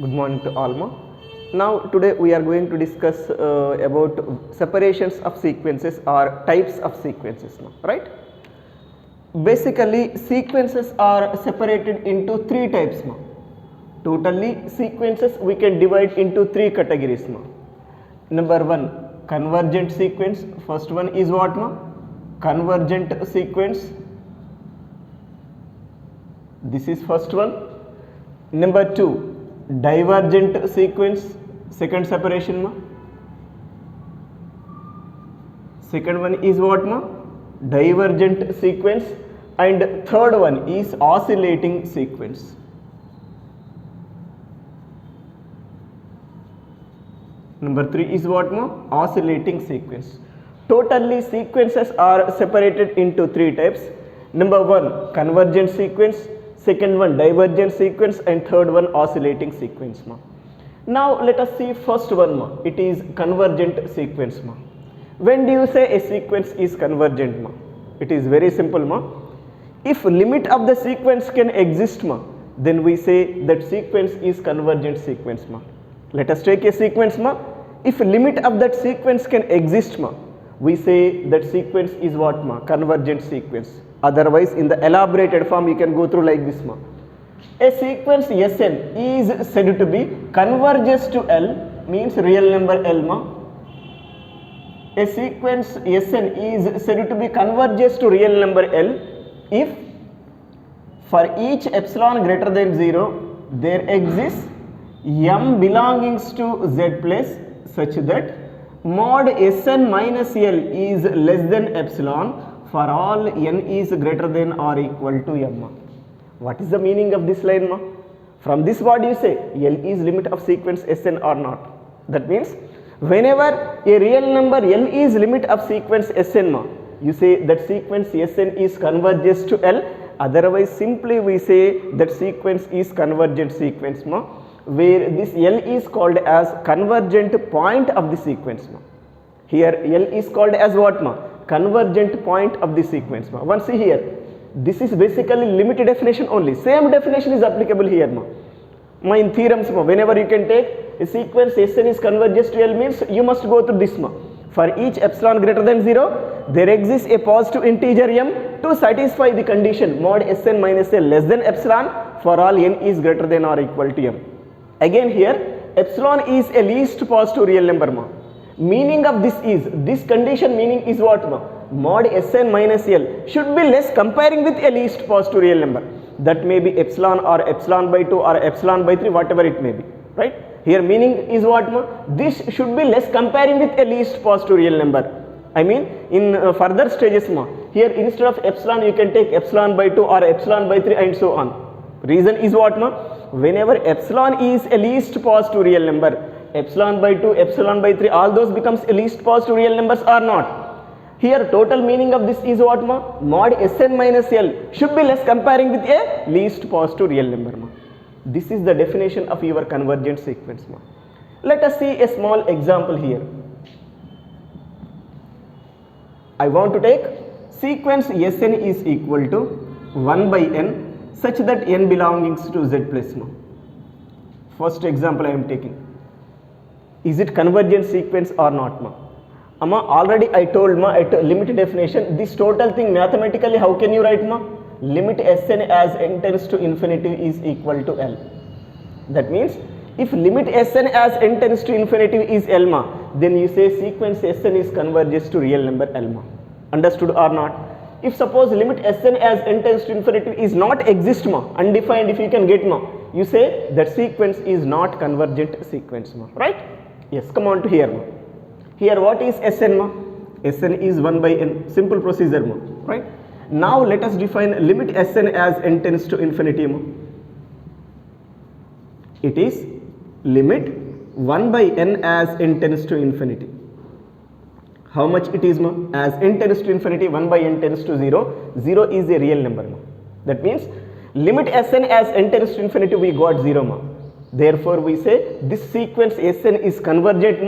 Good morning to all. Now today we are going to discuss about separations of sequences or types of sequences. Right? Basically, sequences are separated into three types. Totally, sequences we can divide into three categories. Number one, convergent sequence. First one is what? Convergent sequence. This is first one. Number two, divergent sequence. Second separation. Second one is what? Divergent sequence. And third one is oscillating sequence. Number three is what? Oscillating sequence. Totally, sequences are separated into three types. Number one, convergent sequence. Second one, divergent sequence, and third one, oscillating sequence. Now let us see first one. It is convergent sequence. When do you say a sequence is convergent? It is very simple. If limit of the sequence can exist, then we say that sequence is convergent sequence. Let us take a sequence. If limit of that sequence can exist, we say that sequence is what? Convergent sequence. Otherwise, in the elaborated form, you can go through like this. A sequence Sn is said to be converges to L, means real number L. A sequence Sn is said to be converges to real number L if for each epsilon greater than 0, there exists m belongings to Z place such that mod Sn minus L is less than epsilon for all n is greater than or equal to m. What is the meaning of this line? From this, what do you say? L is limit of sequence Sn or not? That means whenever a real number L is limit of sequence Sn, you say that sequence Sn is converges to L. Otherwise, simply we say that sequence is convergent sequence, where this L is called as convergent point of the sequence. Here L is called as what? Convergent point of the sequence. Once see here, this is basically limited definition only. Same definition is applicable here. In theorems, whenever you can take a sequence Sn is converges to L means you must go through this. For each epsilon greater than 0, there exists a positive integer m to satisfy the condition mod Sn minus L less than epsilon for all n is greater than or equal to m. Again here, epsilon is a least positive real number. Meaning of this is, this condition meaning is what? Mod Sn minus L should be less comparing with a least positive real number. That may be epsilon or epsilon by 2 or epsilon by 3, whatever it may be. Right? Here meaning is what? This should be less comparing with a least positive real number. I mean in further stages, here instead of epsilon you can take epsilon by 2 or epsilon by 3 and so on. Reason is what? Whenever epsilon is a least positive real number, epsilon by 2, epsilon by 3, all those becomes a least positive real numbers or not. Here total meaning of this is what? Mod Sn minus L should be less comparing with a least positive real number. This is the definition of your convergent sequence. Let us see a small example here. I want to take sequence Sn is equal to 1 by n such that n belongs to Z place. First example I am taking. Is it convergent sequence or not? Already I told at limit definition, this total thing mathematically how can you write? Limit Sn as n tends to infinity is equal to L. That means if limit Sn as n tends to infinity is L, then you say sequence Sn is converges to real number L. Understood or not? If suppose limit Sn as n tends to infinity is not exist, undefined, if you can get, you say that sequence is not convergent sequence. Right? Yes, come on to here. Here what is Sn? Sn is 1 by n, simple procedure. Right? Now let us define limit Sn as n tends to infinity. It is limit 1 by n as n tends to infinity. How much it is? As n tends to infinity, 1 by n tends to 0. 0 is a real number. That means limit Sn as n tends to infinity, we got 0. Therefore, we say this sequence Sn is convergent,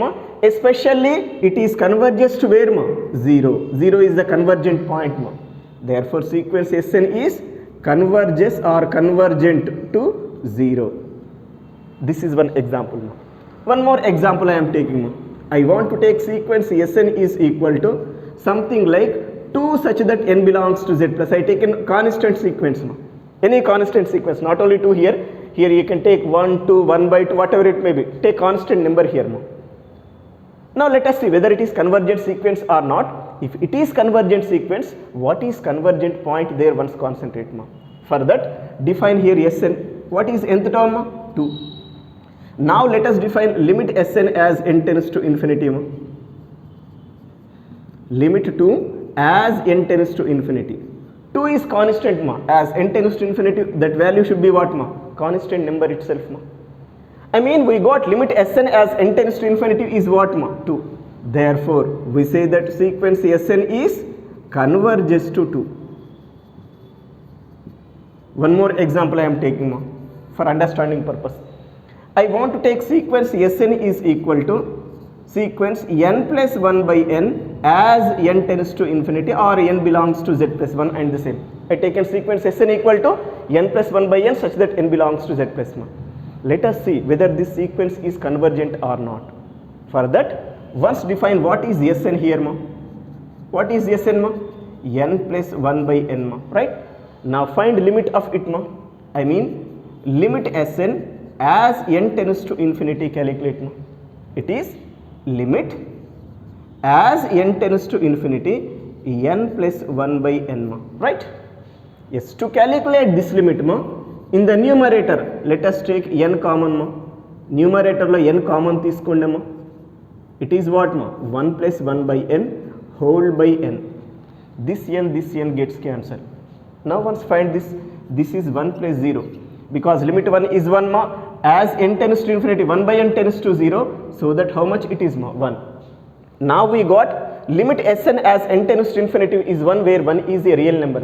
especially it is converges to where? 0. 0 is the convergent point. Therefore, sequence Sn is converges or convergent to 0. This is one example. One more example I am taking. I want to take sequence Sn is equal to something like 2 such that n belongs to z plus. I take a constant sequence. Any constant sequence, not only 2 here. Here you can take 1, 2, 1 by 2, whatever it may be. Take constant number here. Now let us see whether it is convergent sequence or not. If it is convergent sequence, what is convergent point there once concentrate. For that, define here Sn. What is nth term? 2. Now let us define limit Sn as n tends to infinity. Limit 2 as n tends to infinity. 2 is constant as n tends to infinity, that value should be what constant number itself. I mean, we got limit Sn as n tends to infinity is what 2. Therefore, we say that sequence Sn is converges to 2. One more example I am taking for understanding purpose. I want to take sequence Sn is equal to sequence n plus 1 by n as n tends to infinity or n belongs to z plus 1 and the same. I taken sequence Sn equal to n plus 1 by n such that n belongs to z plus 1. Let us see whether this sequence is convergent or not. For that, once define what is Sn here. What is Sn? N plus 1 by n, right? Now find limit of it. I mean limit Sn as n tends to infinity, calculate. It is limit as n tends to infinity n plus 1 by n, right? Yes, to calculate this limit in the numerator, let us take n common. Numerator lo n common teeskonde. It is what 1 plus 1 by n whole by n. This n gets cancelled. Now once find this is 1 plus 0 because limit 1 is 1 as n tends to infinity, 1 by n tends to 0, so that how much it is 1. Now we got limit Sn as n tends to infinity is 1 where 1 is a real number.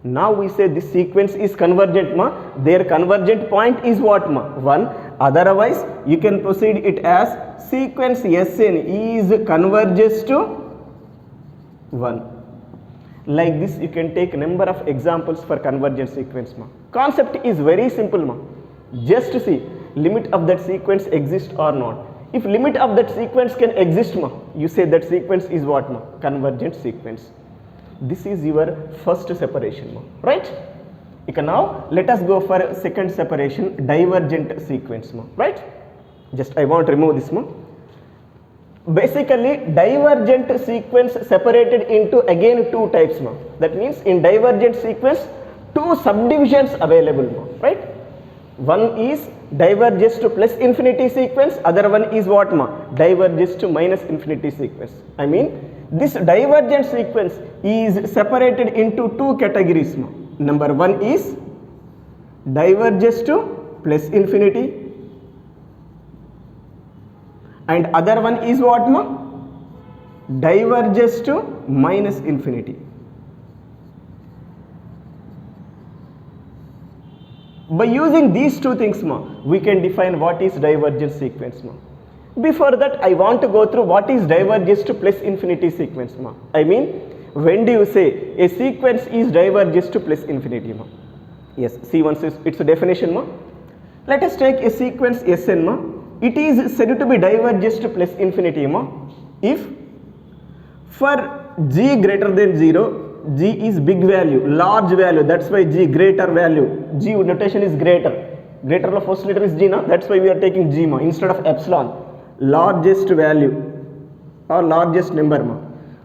Now we say this sequence is convergent. Their convergent point is what 1. Otherwise you can proceed it as sequence Sn is converges to 1. Like this you can take number of examples for convergent sequence. Concept is very simple. Just see limit of that sequence exists or not. If limit of that sequence can exist, you say that sequence is what convergent sequence. This is your first separation, right? Now let us go for second separation, divergent sequence, right? Just I want to remove this. Basically, divergent sequence separated into again 2 types. That means in divergent sequence 2 subdivisions available, right? One is diverges to plus infinity sequence, other one is what diverges to minus infinity sequence. I mean this divergent sequence is separated into 2 categories. Number 1 is diverges to plus infinity and other one is what diverges to minus infinity. By using these 2 things we can define what is divergent sequence. Before that I want to go through what is diverges to plus infinity sequence. I mean when do you say a sequence is diverges to plus infinity? Yes, see once its definition. Let us take a sequence Sn. It is said to be diverges to plus infinity if for g greater than 0, g is big value, large value, that's why g greater value, g notation is greater. Greater the first letter is g, that's why we are taking g instead of epsilon. Largest value or largest number.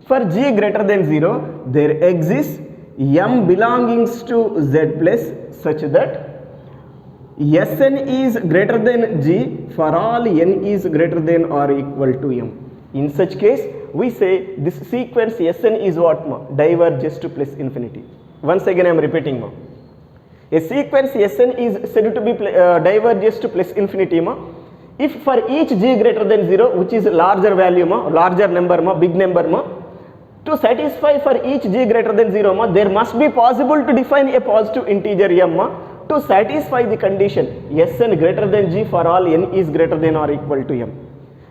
For g greater than 0, there exists m belongings to z plus such that Sn is greater than g for all n is greater than or equal to m. In such case, we say this sequence Sn is what diverges to plus infinity. Once again I am repeating. A sequence Sn is said to be diverges to plus infinity if for each g greater than 0, which is larger value, larger number, big number, to satisfy for each g greater than 0, there must be possible to define a positive integer m to satisfy the condition Sn greater than g for all n is greater than or equal to m.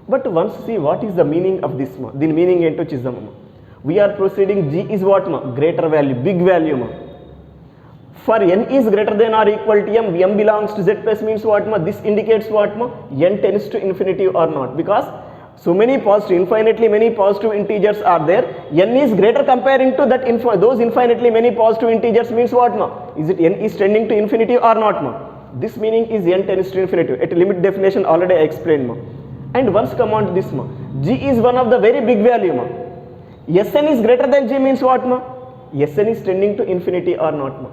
But once see what is the meaning of this. The meaning ento chizdam. We are proceeding g is what greater value, big value. For n is greater than or equal to m belongs to z plus means what ma? This indicates what ma? N tends to infinity or not, because so many positive, infinitely many positive integers are there. N is greater comparing to that those infinitely many positive integers means what ma? Is it n is tending to infinity or not ma? This meaning is n tends to infinity. At limit definition already I explained ma. And once come on to this ma, g is one of the very big value ma. Sn is greater than g means what ma? Sn is tending to infinity or not ma?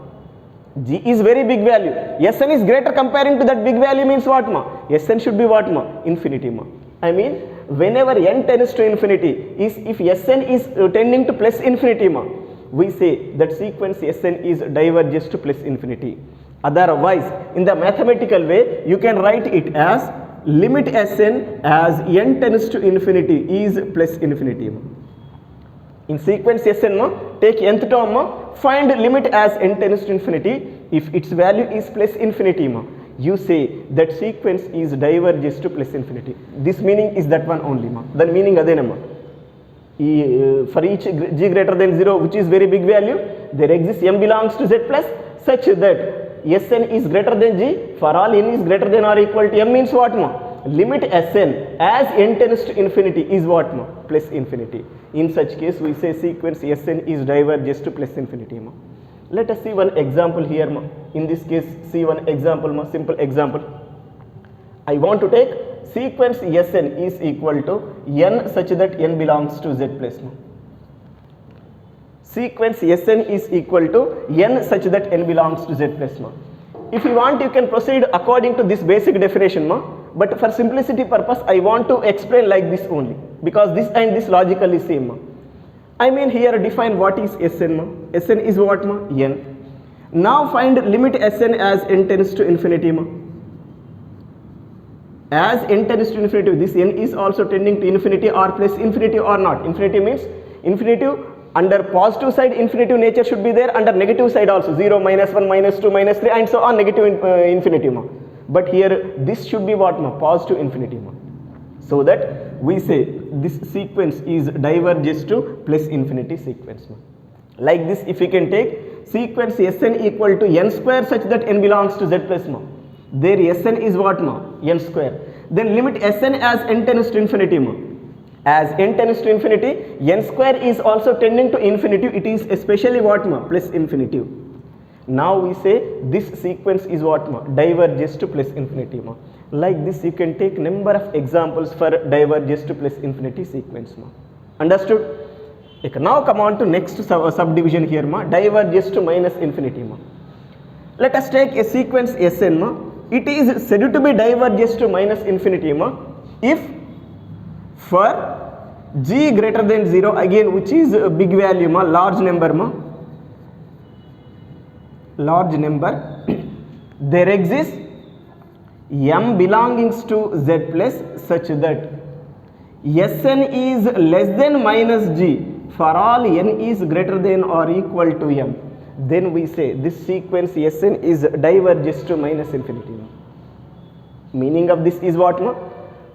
G is very big value. Sn is greater comparing to that big value means what ma? Sn should be what ma? Infinity ma. I mean, whenever n tends to infinity, is if Sn is tending to plus infinity ma, we say that sequence Sn is diverges to plus infinity. Otherwise, in the mathematical way, you can write it as limit Sn as n tends to infinity is plus infinity ma. In sequence Sn ma, take nth term ma, find limit as n tends to infinity. If its value is plus infinity ma, you say that sequence is diverges to plus infinity. This meaning is that one only ma. The meaning adena ma. For each g greater than 0, which is very big value, there exists m belongs to z plus such that Sn is greater than g for all n is greater than or equal to m means what ma? Limit Sn as n tends to infinity is what ma? Plus infinity. In such case, we say sequence Sn is diverges to plus infinity ma. Let us see one example here ma. In this case, see one example ma, simple example. I want to take sequence Sn is equal to n such that n belongs to z plus ma. Sequence Sn is equal to n such that n belongs to z plus ma. If you want, you can proceed according to this basic definition ma, but for simplicity purpose, I want to explain like this only, because this and this logically same ma. I mean, here define what is Sn ma. Sn is what ma? N. Now find limit Sn as n tends to infinity ma. As n tends to infinity, this n is also tending to infinity or plus infinity or not. Infinity means infinitive. Under positive side, infinitive nature should be there. Under negative side also, 0, -1, -2, -3 and so on, negative infinity ma. But here this should be what ma? Positive infinity ma. So that we say this sequence is diverges to plus infinity sequence ma. Like this, if we can take sequence Sn equal to n square such that n belongs to z plus ma. There Sn is what ma? N square. Then limit Sn as n tends to infinity ma. As n tends to infinity, n square is also tending to infinity. It is especially what ma? Plus infinity. Now we say this sequence is what ma? Diverges to plus infinity ma. Like this, you can take number of examples for diverges to plus infinity sequence ma. Understood? Now come on to next subdivision here ma. Diverges to minus infinity ma. Let us take a sequence Sn ma. It is said to be diverges to minus infinity ma if for g greater than 0, again which is a big value ma, large number ma, large number, there exists m belongings to z plus such that Sn is less than minus g for all n is greater than or equal to m. Then we say this sequence Sn is diverges to minus infinity ma. Meaning of this is what ma?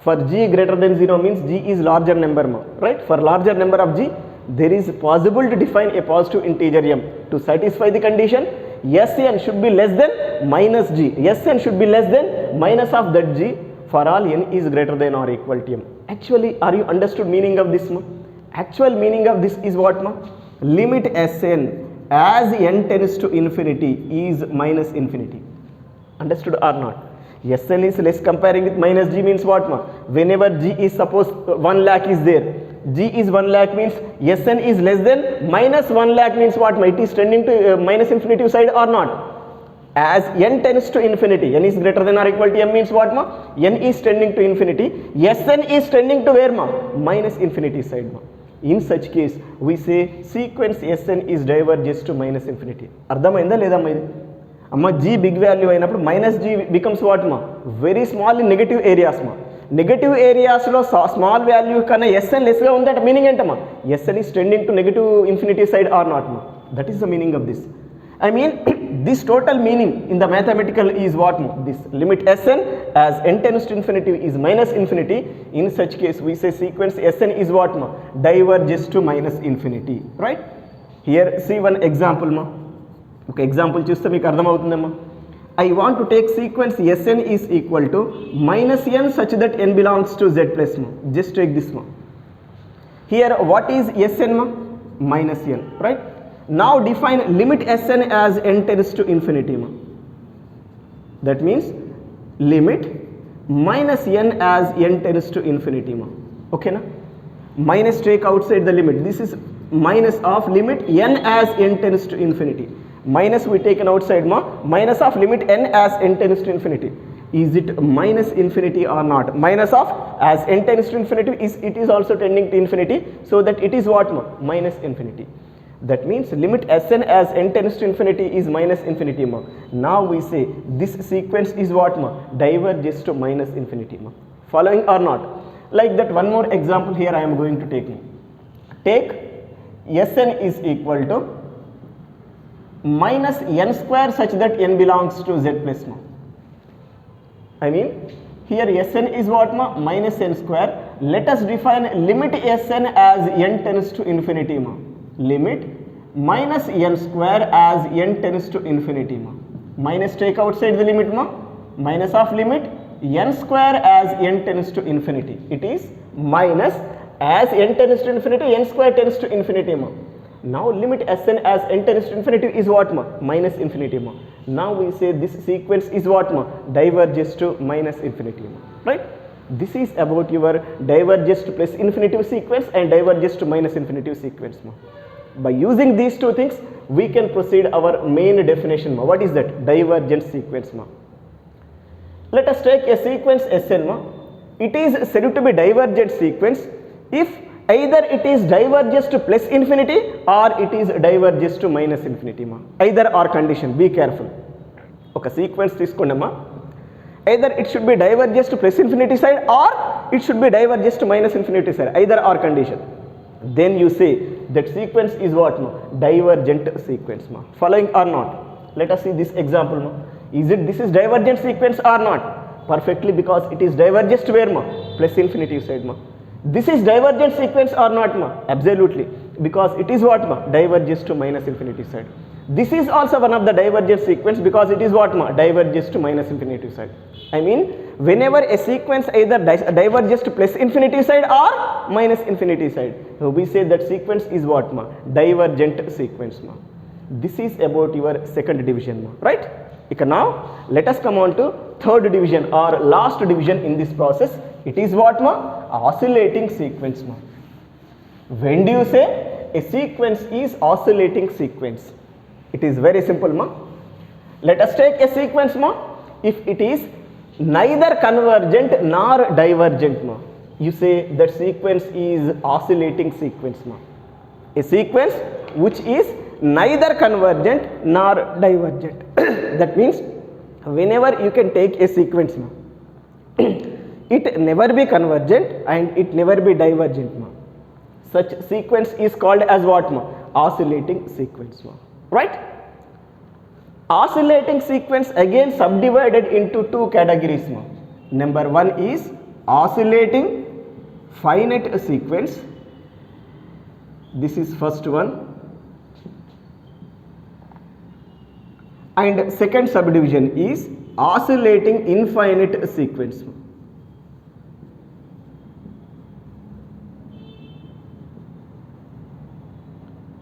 For g greater than 0 means g is larger number ma, right? For larger number of g, there is possible to define a positive integer m. To satisfy the condition, Sn should be less than minus g. Sn should be less than minus of that g for all n is greater than or equal to m. Actually, are you understood meaning of this ma? Actual meaning of this is what ma? Limit Sn as n tends to infinity is minus infinity. Understood or not? Sn is less comparing with minus g means what ma? Whenever g is suppose 1 lakh is there, g is 1 lakh means Sn is less than minus 1 lakh means what ma? It is tending to minus infinity side or not? As n tends to infinity, n is greater than or equal to m means what ma? N is tending to infinity, Sn is tending to where ma? Minus infinity side ma. In such case, we say sequence Sn is diverges to minus infinity. Ardhamainda leda ma idi? Amma g big value అయినప్పుడు minus g becomes what ma? Very small in negative areas ma. Negative areas lo small value kana Sn less ga ఉంది అంటే meaning ఏంటమ్మా? Sn is tending to negative infinity side or not ma? That is the meaning of this. I mean, this total meaning in the mathematical is what ma? This limit Sn as n tends to infinity is minus infinity. In such case, we say sequence Sn is what ma? Diverges to minus infinity, right? Here see one example ma. ఒక example చూస్తే మీకు అర్థమవుతుందమ్మా. I want to take sequence Sn is equal to minus n such that n belongs to Z plus ma. Just take this ma. Here what is Sn ma? Minus n, right? Now define limit Sn as n tends to infinity ma. That means limit minus n as n tends to infinity ma. Okay na? Minus take outside the limit. This is minus of limit n as n tends to infinity. Minus we taken outside ma, minus of limit n as n tends to infinity. Is it minus infinity or not? Minus of as n tends to infinity it is also tending to infinity, so that it is what ma? Minus infinity. That means limit Sn as n tends to infinity is minus infinity ma. Now we say this sequence is what ma? Diverges to minus infinity ma. Following or not? Like that, one more example here I am going to take. Take Sn is equal to minus n square such that n belongs to Z plus ma. I mean here Sn is what ma? Minus n square. Let us define limit Sn as n tends to infinity ma. Limit minus n square as n tends to infinity ma. Minus take outside the limit ma. Minus of limit n square as n tends to infinity. It is minus as n tends to infinity, n square tends to infinity ma. Now limit Sn as n tends to infinity is what ma? Minus infinity ma. Now we say this sequence is what ma? Diverges to minus infinity ma. Right? This is about your diverges to plus infinitive sequence and diverges to minus infinitive sequence ma. By using these two things we can proceed our main definition ma. What is that? Divergent sequence ma. Let us take a sequence Sn ma. It is said to be divergent sequence if either it is diverges to plus infinity or it is diverges to minus infinity ma. Either or condition, be careful. Okay, sequence తీసుకోండమ్మా. Either it should be diverges to plus infinity side or it should be diverges to minus infinity side. Either or condition. Then you say that sequence is what ma? Divergent sequence ma. Following or not? Let us see this example ma. Is it this is divergent sequence or not? Perfectly, because it is diverges to where ma? Plus infinity side ma. This is divergent sequence or not ma? Absolutely, because it is what ma? Diverges to minus infinity side. This is also one of the divergent sequence because it is what ma? Diverges to minus infinity side. I mean whenever a sequence either diverges to plus infinity side or minus infinity side, so we say that sequence is what ma? Divergent sequence ma. This is about your second division ma. Right? Now let us come on to third division or last division in this process. It is what ma? Oscillating sequence ma. When do you say a sequence is oscillating sequence? It is very simple ma. Let us take a sequence ma. If it is neither convergent nor divergent ma, you say that sequence is oscillating sequence ma. A sequence which is neither convergent nor divergent. That means whenever you can take a sequence ma, it never be convergent and it never be divergent ma. Such sequence is called as what ma? Oscillating sequence ma. Right? Oscillating sequence again subdivided into two categories ma. Number one is oscillating finite sequence. This is first one. And second subdivision is oscillating infinite sequence.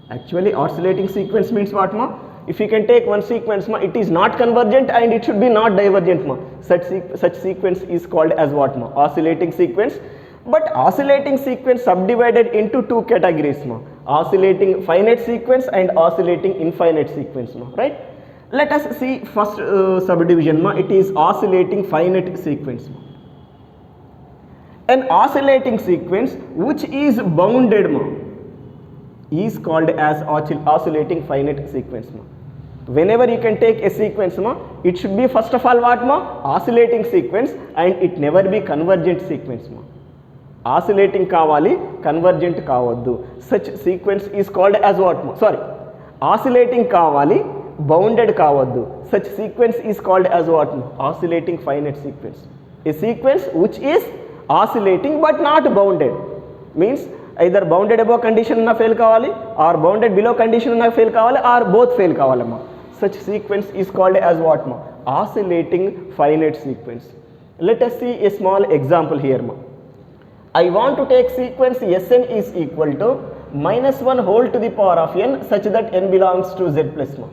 Actually oscillating sequence means what ma? If you can take one sequence ma, it is not convergent and it should be not divergent ma. Such sequence is called as what ma? Oscillating sequence. But oscillating sequence subdivided into two categories ma. Oscillating finite sequence and oscillating infinite sequence ma. Right? Let us see first subdivision ma. It is oscillating finite sequence ma. An oscillating sequence which is bounded ma is called as oscillating finite sequence ma. Whenever you can take a sequence ma, it should be first of all what ma? Oscillating sequence and it never be convergent sequence ma. Oscillating kavali, convergent kavoddu. Such sequence is called as what ma? Sorry, oscillating kavali, bounded kavoddu. Such sequence is called as what ma? Oscillating finite sequence. A sequence which is oscillating but not bounded means either bounded above condition ఉన్న fail కావాలి or bounded below condition ఉన్న fail కావాలి or both fail కావాలమ్మా. such sequence is called as what ma? Oscillating finite sequence. Let us see a small example here ma. I want to take sequence Sn is equal to minus 1 whole to the power of n such that n belongs to z plus ma.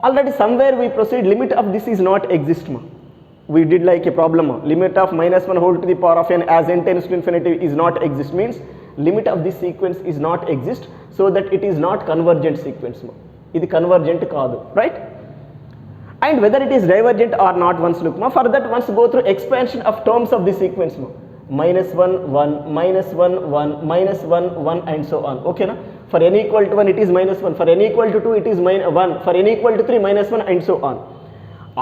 Already somewhere we proceed, limit of this is not exist ma. We did like a problem ma. Limit of minus 1 whole to the power of n as n tends to infinity is not exist, means limit of this sequence is not exist, so that it is not convergent sequence ma. Idi convergent kaadu, right? And whether it is divergent or not, once look ma. For that once go through expansion of terms of the sequence ma. Minus 1 1 minus 1 1 minus 1 1 and so on. Okay na? For n equal to 1 it is minus 1, for n equal to 2 it is 1, for n equal to 3 minus 1 and so on.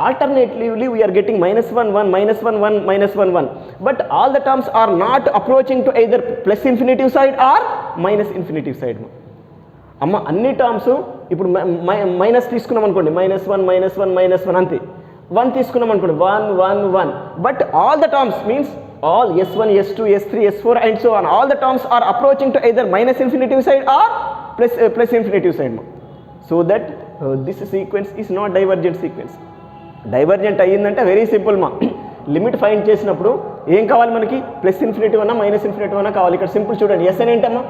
Alternatively we are getting minus 1 1 minus 1 1 minus 1 1, but all the terms are not approaching to either plus infinitive side or minus infinitive side ma. అమ్మ అన్ని terms ఇప్పుడు minus తీసుకున్నాం అనుకోండి, minus 1 minus 1 minus 1 అంతే. 1 తీసుకున్నాం అనుకోండి 1 1 1, but all the terms means all s1 s2 s3 s4 and so on, all the terms are approaching to either minus infinitive side or plus infinitive side ma. So that this sequence is not divergent sequence. Divergent అయ్యిందంటే very simple మా. Limit find చేసినప్పుడు ఏం కావాలి మనకి, plus infinitive అన్నా minus infinitive అన్నా కావాలి. ఇక్కడ సింపుల్ చూడండి, ఎస్ఎన్ ఏంటమ్మా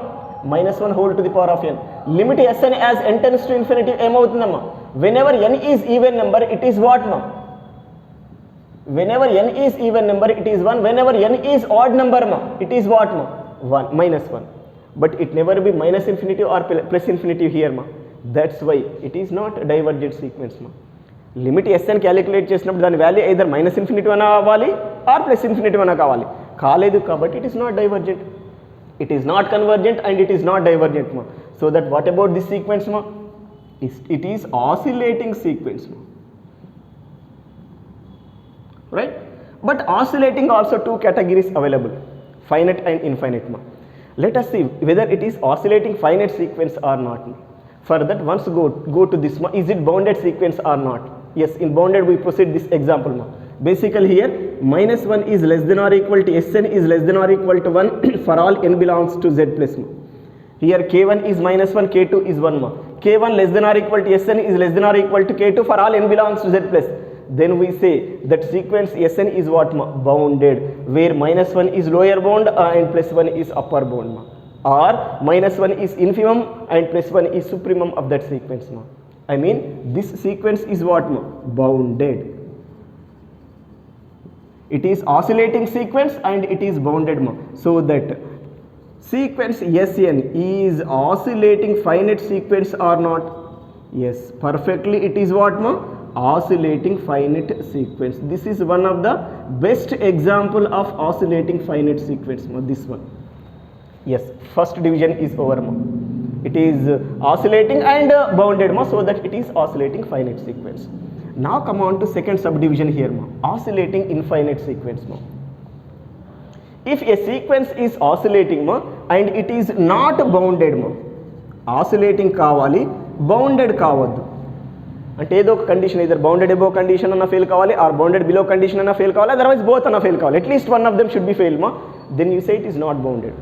minus 1 whole to the power of n. Limit Sn as n tends to infinity ఏమవుతుందమ్మా, whenever n is even number it is what ma? Whenever n is even number it is 1, whenever n is odd number ma, it is what ma? 1 minus 1. But it never be minus infinity or plus infinity here ma. That's why it is not divergent sequence ma. Limit Sn calculate చేసినప్పుడు దాని value either minus infinity అన్నా కావాలి are plus infinity అన్నా కావాలి, కాలేదు కాబట్టి it is not divergent, it is not convergent and it is not divergent మా. So that what about this sequence మా, ఇట్ ఈస్ ఆసిలేటింగ్ సీక్వెన్స్ మా, right? But oscillating also two categories available, finite and infinite ma. Let us see whether it is oscillating finite sequence or not ma. For that once go to this ma, is it bounded sequence or not? Yes, in bounded we proceed this example ma. Basically here minus 1 is less than or equal to Sn is less than or equal to 1 for all n belongs to z plus ma. Here k1 is minus 1, k2 is 1 ma. k1 less than or equal to Sn is less than or equal to k2 for all n belongs to z plus. Then we say that sequence Sn is what ma? Bounded, where minus 1 is lower bound and plus 1 is upper bound ma. Or minus 1 is infimum and plus 1 is supremum of that sequence ma. I mean this sequence is what ma? Bounded. It is oscillating sequence and it is bounded ma. So that sequence Sn is oscillating finite sequence or not? Yes, perfectly it is what ma? Oscillating finite sequence. This is one of the best example of oscillating finite sequence ma, this one. Yes, first division is over ma. It is oscillating and bounded ma, so that it is oscillating finite sequence. Now come on to second subdivision here ma, oscillating infinite sequence ma. If a sequence is oscillating ma and it is not bounded ma, oscillating కావాలి bounded కావద్దు, అంటే ఏదో ఒక condition either bounded above condition అన్న fail కావాలి or bounded below condition అన్న fail కావాలి, otherwise both అన్న ఫెయిల్ కావాలి, at least one of them should be fail ma, then you say it is not bounded.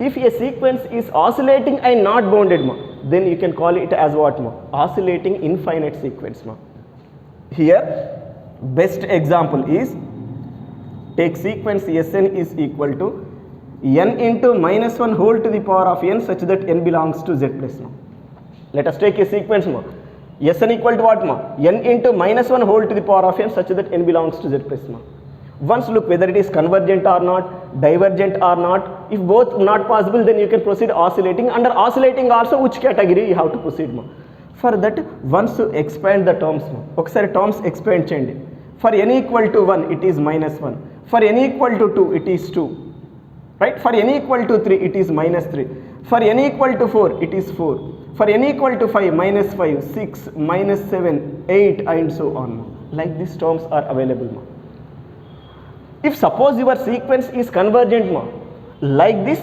If a sequence is oscillating and not bounded ma, then you can call it as what ma? Oscillating infinite sequence ma. Here best example is take sequence Sn is equal to n into minus 1 whole to the power of n such that n belongs to z plus ma. Let us take a sequence ma, Sn equal to what ma? N into minus 1 whole to the power of n such that n belongs to z plus ma. Once look whether it is convergent or not, divergent or not. If both not possible, then you can proceed oscillating. Under oscillating also which category you have to proceed ma. For that once you expand the terms ma, ఒకసారి terms expand చేయండి. For n equal to 1 it is minus 1, for n equal to 2 it is 2, right? For n equal to 3 it is minus 3, for n equal to 4 it is 4, for n equal to 5 minus 5, 6 minus 7 8 and so on. Like these terms are available ma. If suppose your sequence is convergent ma, like this,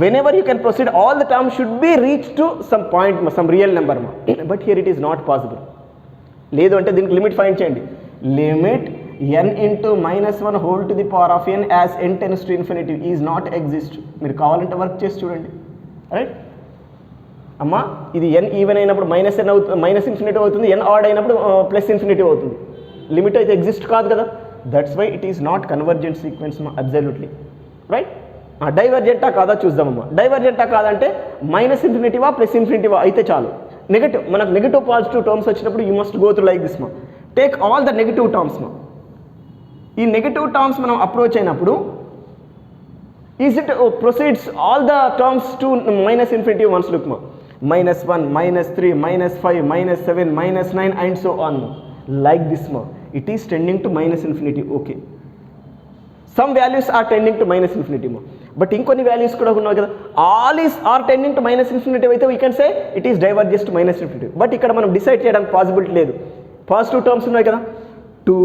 whenever you can proceed all the terms should be reached to some point ma, some real number ma. But here it is not possible. లేదు అంటే దీనికి limit find చేయండి. Limit n into minus 1 whole to the power of n as n tends to infinity is not exist. మీరు కావాలంటే work చేసి చూడండి, right? అమ్మ ఇది n ఈవెన్ అయినప్పుడు n అవుతుంది, మైనస్ ఇన్ఫినిటీ అవుతుంది, n ఆడ్ అయినప్పుడు ప్లస్ ఇన్ఫినిటీ అవుతుంది. లిమిట్ అయితే ఎగ్జిస్ట్ కాదు కదా, that's why it is not convergent sequence మా అబ్సల్యూట్లీ రైట్. డైవర్జెంటా కాదా చూద్దామమ్మా. డైవర్జెంటా కాదంటే మైనస్ ఇన్ఫినిటీవా ప్లస్ ఇన్ఫినిటీవా అయితే చాలు. నెగటివ్, మనకు నెగటివ్ పాజిటివ్ టర్మ్స్ వచ్చినప్పుడు you must go through like this మా. Take all the negative terms మా. ఈ నెగటివ్ టర్మ్స్ మనం అప్రోచ్ అయినప్పుడు is it proceeds all the terms to minus infinity once look మా. -1, -3, -5, -7, -9 and so on like this ma. It is tending to minus infinity. Okay, some values are tending to minus infinity ma, but inkoni values kuda unnayi kada, all is are tending to minus infinity aithe we can say it is diverges to minus infinity. But ikkada manam decide cheyadaniki possibility ledu. Positive terms unnayi kada 2,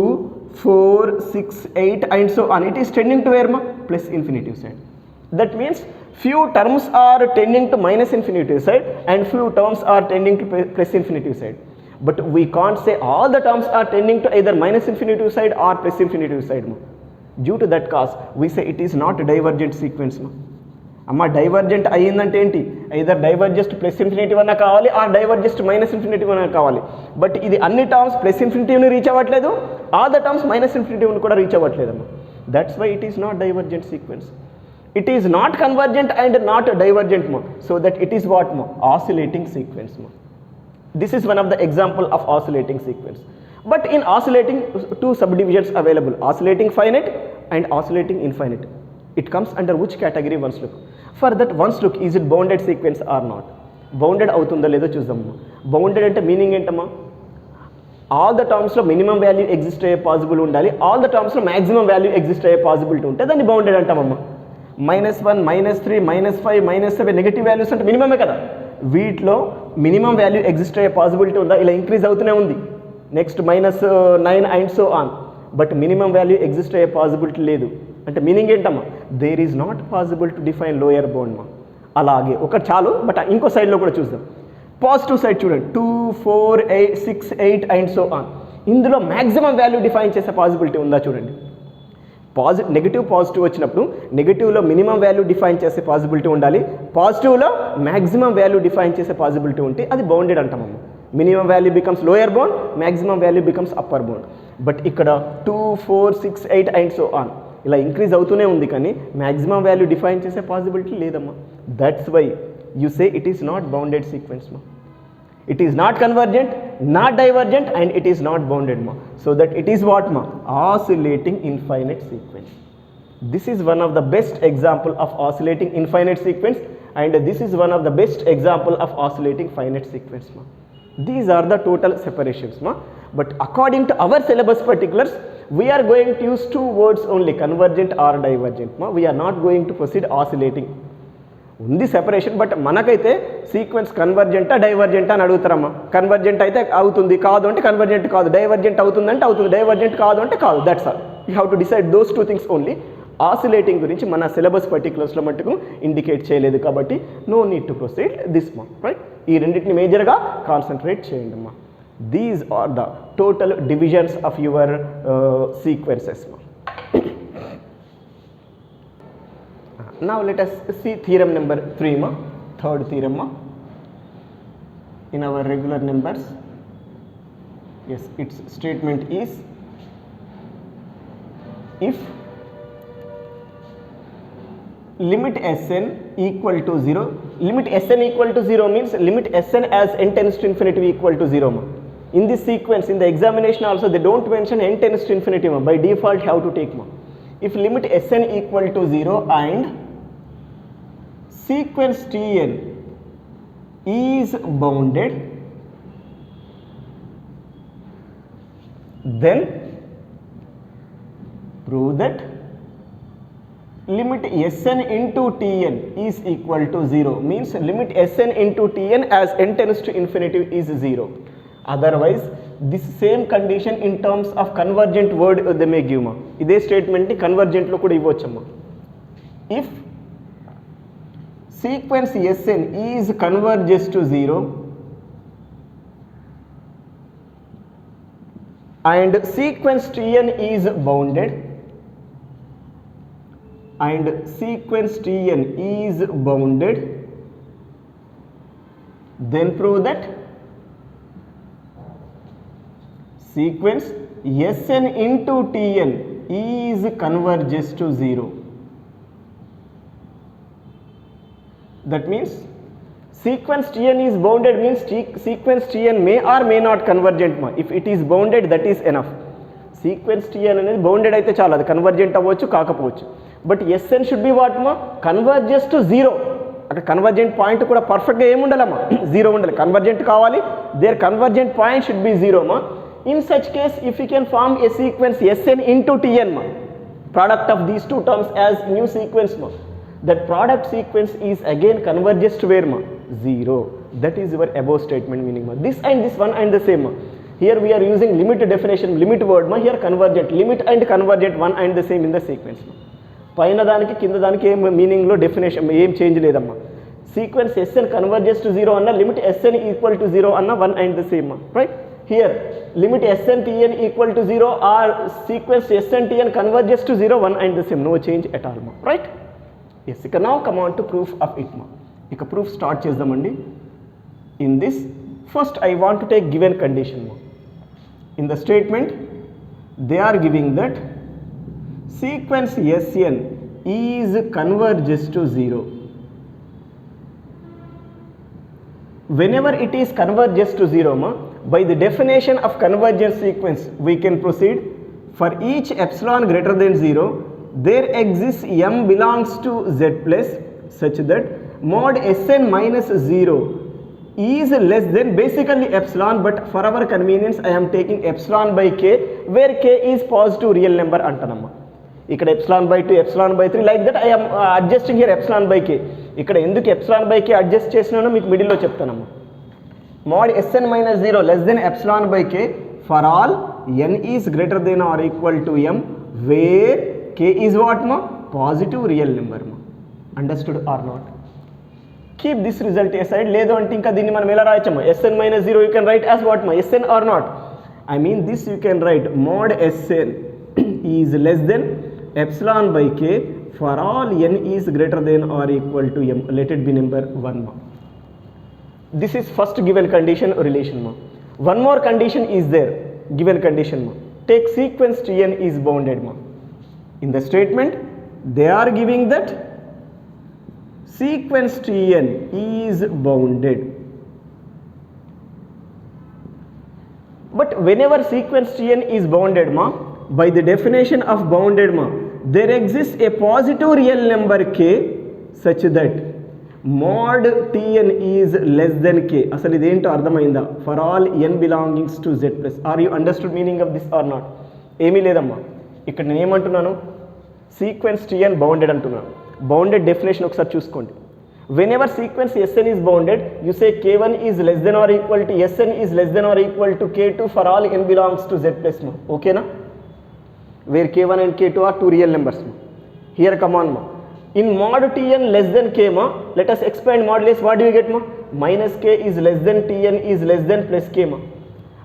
4, 6, 8 and so on. It is tending to where ma? Plus infinity side. That means few terms are tending to minus infinity side and few terms are tending to plus infinity side. But we can't say all the terms are tending to either minus infinity side or plus infinity side ma. Due to that cause we say it is not a divergent sequence ma. Amma divergent అయ్యిందంటే ఏంటి, either diverges to plus infinity వన్నా కావాలి or diverges to minus infinity వన్నా కావాలి. But ఇది అన్ని terms plus ఇన్ఫినిటీని reach అవ్వట్లేదు, all the terms minus ఇన్ఫినిటీని కూడా reach అవ్వట్లేదమ్మా. That's why it is not divergent sequence. It is not convergent and not divergent ma. So that it is what ma? Oscillating sequence ma. This is one of the example of oscillating sequence. But in oscillating, two subdivisions available, oscillating finite and oscillating infinite. It comes under which category once look. For that once look, is it bounded sequence or not? Bounded avutunda ledo chuzdamma. Bounded ante meaning entama, all the terms lo minimum value exist aye possible undali, all the terms lo maximum value exist aye possibility unte danni bounded antamamma. -1, -3, -5, -7 negative values అంటే మినిమమే కదా, వీటిలో minimum value exist అయ్యే possibility ఉందా? ఇలా increase అవుతూనే ఉంది, next -9 and so on, but minimum value exist అయ్యే పాసిబిలిటీ లేదు. అంటే మీనింగ్ ఏంటమ్మా, there is not possible to define lower bound మా. అలాగే ఒకటి చాలు, బట్ ఇంకో సైడ్లో కూడా చూద్దాం. పాజిటివ్ సైడ్ చూడండి, 2, 4, 8, 6, 8 అండ్ సో ఆన్. ఇందులో మ్యాక్సిమం వాల్యూ డిఫైన్ చేసే పాసిబిలిటీ ఉందా చూడండి. నెగిటివ్ పాజిటివ్ వచ్చినప్పుడు నెగిటివ్లో మినిమం వాల్యూ డిఫైన్ చేసే పాసిబిలిటీ ఉండాలి, పాజిటివ్లో మ్యాక్సిమం వాల్యూ డిఫైన్ చేసే పాసిబిలిటీ ఉంటే అది బౌండెడ్ అంటామమ్మ. Minimum value becomes lower bound, maximum value becomes upper bound. But ఇక్కడ 2, 4, 6, 8 అండ్ సో ఆన్ ఇలా ఇంక్రీజ్ అవుతూనే ఉంది, కానీ మ్యాక్సిమం వాల్యూ డిఫైన్ చేసే పాసిబిలిటీ లేదమ్మా. That's why you say it is not bounded sequence మా. It is not convergent, not divergent and it is not bounded ma. So that it is what ma? Oscillating infinite sequence. This is one of the best example of oscillating infinite sequence and this is one of the best example of oscillating finite sequence ma. These are the total separations ma. But according to our syllabus particulars, we are going to use two words only, convergent or divergent ma. We are not going to proceed oscillating. ఉంది separation, but మనకైతే sequence కన్వర్జెంటా డైవర్జెంటా అని అడుగుతారమ్మా. Convergent అయితే అవుతుంది, కాదు అంటే convergent కాదు, divergent అవుతుందంటే అవుతుంది, డైవర్జెంట్ కాదు అంటే కాదు. That's all. You have to decide those two things only. Oscillating గురించి మన సిలబస్ పర్టికులర్స్లో మట్టుకు ఇండికేట్ చేయలేదు కాబట్టి no need to proceed this మా. రైట్, ఈ రెండింటిని మేజర్గా కాన్సన్ట్రేట్ చేయండి అమ్మా. These are the total divisions of your sequences మా. Now let us see theorem number 3 ma, third theorem ma, in our regular numbers. Yes, its statement is, if limit Sn equal to 0, limit Sn equal to 0 means limit Sn as n tends to infinity equal to 0 ma. In this sequence, in the examination also they don't mention n tends to infinity ma, by default have to take ma. If limit Sn equal to 0 and sequence Tn is bounded, then prove that limit Sn into Tn is equal to 0, means limit Sn into Tn as n tends to infinity is 0. Otherwise this same condition in terms of convergent word they may give ma. Ide statement ni convergent lo kuda ivvachamma. If sequence Sn is converges to 0 and sequence Tn is bounded and sequence Tn is bounded, then prove that sequence Sn into Tn is converges to 0. That means sequence Tn is bounded means sequence Tn may or may not convergent ma. If it is bounded, that is enough. Sequence Tn అనేది bounded అయితే చాలు, అది convergent అవ్వచ్చు కాకపోవచ్చు. But Sn should be what మా, converges to 0. అక్కడ convergent point కూడా పర్ఫెక్ట్గా ఏముండాలమ్మా, 0 ఉండాలి. కన్వర్జెంట్ కావాలి, their convergent point should be 0 మా. In such case if you can form a sequence Sn into Tn మా, product of these two terms as new sequence ma, that product sequence is again converges to where ma, 0. That is your above statement meaning ma. This and this one and the same ma. Here we are using limit definition, limit word ma. Here convergent, limit and convergent one and the same in the sequence ma. పైన దానికి కింద దానికి ఏం మీనింగ్లో definition ఏం change లేదమ్మా. Sequence Sn converges to 0 అన్న, limit Sn equal to 0 అన్న one and the same మా, right. Here limit Sn Tn equal to 0 or sequence Sn Tn converges to 0, one and the same, no change at all ma, right. Yes, ఇక now come on to proof of it ma. ఇక proof start చేద్దామండి. In this first I want to take given condition ma. In the statement they are giving that sequence Sn is converges to 0. Whenever it is converges to 0 ma, by the definition of convergence sequence we can proceed. For each epsilon greater than 0 there exists m belongs to z plus such that mod Sn minus 0 is less than basically epsilon, but for our convenience I am taking epsilon by k where k is positive real number అంటానమ్మా. ఇక్కడ epsilon by 2, epsilon by 3 like that I am adjusting here epsilon by k. ఇక్కడ ఎందుకు epsilon by k adjust చేసినానో మీకు మిడిల్లో చెప్తానమ్మా. mod Sn minus 0 less than epsilon by k for all n is greater than or equal to m where k is what ma, positive real number ma. Understood or not? Keep this result aside. లేదు అంటే ఇంకా దీన్ని మనం ఎలా రాయొచ్చమ్మా, Sn minus 0 you can write as what ma, Sn or not. I mean this you can write mod Sn is less than epsilon by k for all n is greater than or equal to m. Let it be number 1 ma. This is first given condition relation ma. One more condition is there, given condition ma. Take sequence Tn is bounded ma. In the statement they are giving that sequence Tn is bounded. But whenever sequence Tn is bounded ma, by the definition of bounded ma, there exists a positive real number k such that mod Tn is less than k. అసలు ఇదేంటో అర్థమైందా? For all n belongings to z plus. Are you understood meaning of this or not? ఏమీ లేదమ్మా, ఇక్కడ నేను ఏమంటున్నాను, sequence Tn bounded అంటున్నాను. Bounded definition ఒకసారి చూసుకోండి. whenever sequence Sn is bounded you say k1 is less than or equal to Sn is less than or equal to k2 for all n belongs to z plus ma. Okay na? Where k1 and k2 are two real numbers ma. Here come on ma. In mod Tn less than k ma, let us expand modulus. What do you get ma? Minus k is less than Tn is less than plus k ma.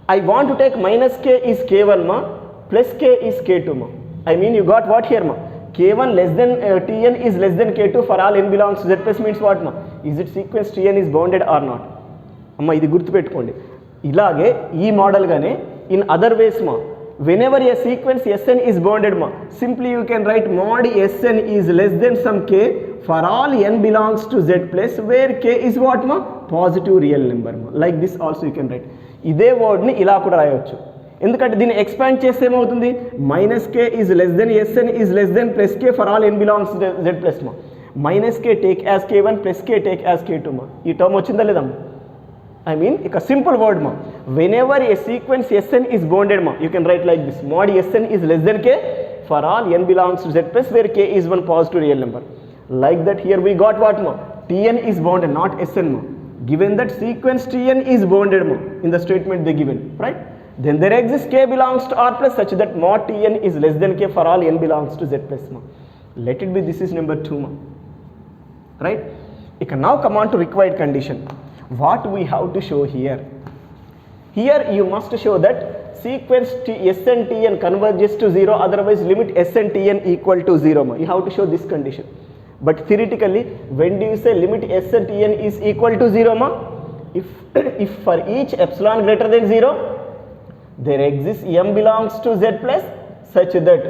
I want to take minus k is k1 ma, plus k is k2 ma. I mean you got what here ma? k1 less than Tn is less than k2 for all n belongs to z plus means what ma? Is it sequence Tn is bounded or not? అమ్మ ఇది గుర్తుపెట్టుకోండి. ఇలాగే ఈ model గానే in other ways ma, whenever a sequence Sn is bounded ma, simply you can write mod Sn is less than some k for all n belongs to z plus where k is what ma? Positive real number ma. Like this also you can write. ఇదే word ని ఇలా కూడా రాయొచ్చు. ఎందుకంటే దీన్ని expand చేస్తే ఏమవుతుంది, minus K is less than S N is less than plus K for all N belongs Z plus మా. Minus K take as K one plus K take as K two మా. ఈ టర్మ్ వచ్చిందా లేదమ్మా? I mean ఇక simple word మా, whenever a sequence S N is bounded మా, you can write like this mod SN is less than K for all N belongs to Z plus where K is one positive real number. Like that here we got what మా, Tn is bounded not Sn ma. Given that sequence Tn is bounded ma, in the statement they given, right? Then there exists k belongs to R plus such that mod Tn is less than k for all n belongs to Z plus ma. Let it be this is number 2 ma, right? You can now come on to required condition. What we have to show here? Here you must show that sequence Sn Tn converges to 0, otherwise limit Sn Tn equal to 0 ma. You have to show this condition. But theoretically, when do you say limit Sn Tn is equal to 0 ma? if for each epsilon greater than 0, there exists m belongs to z plus such that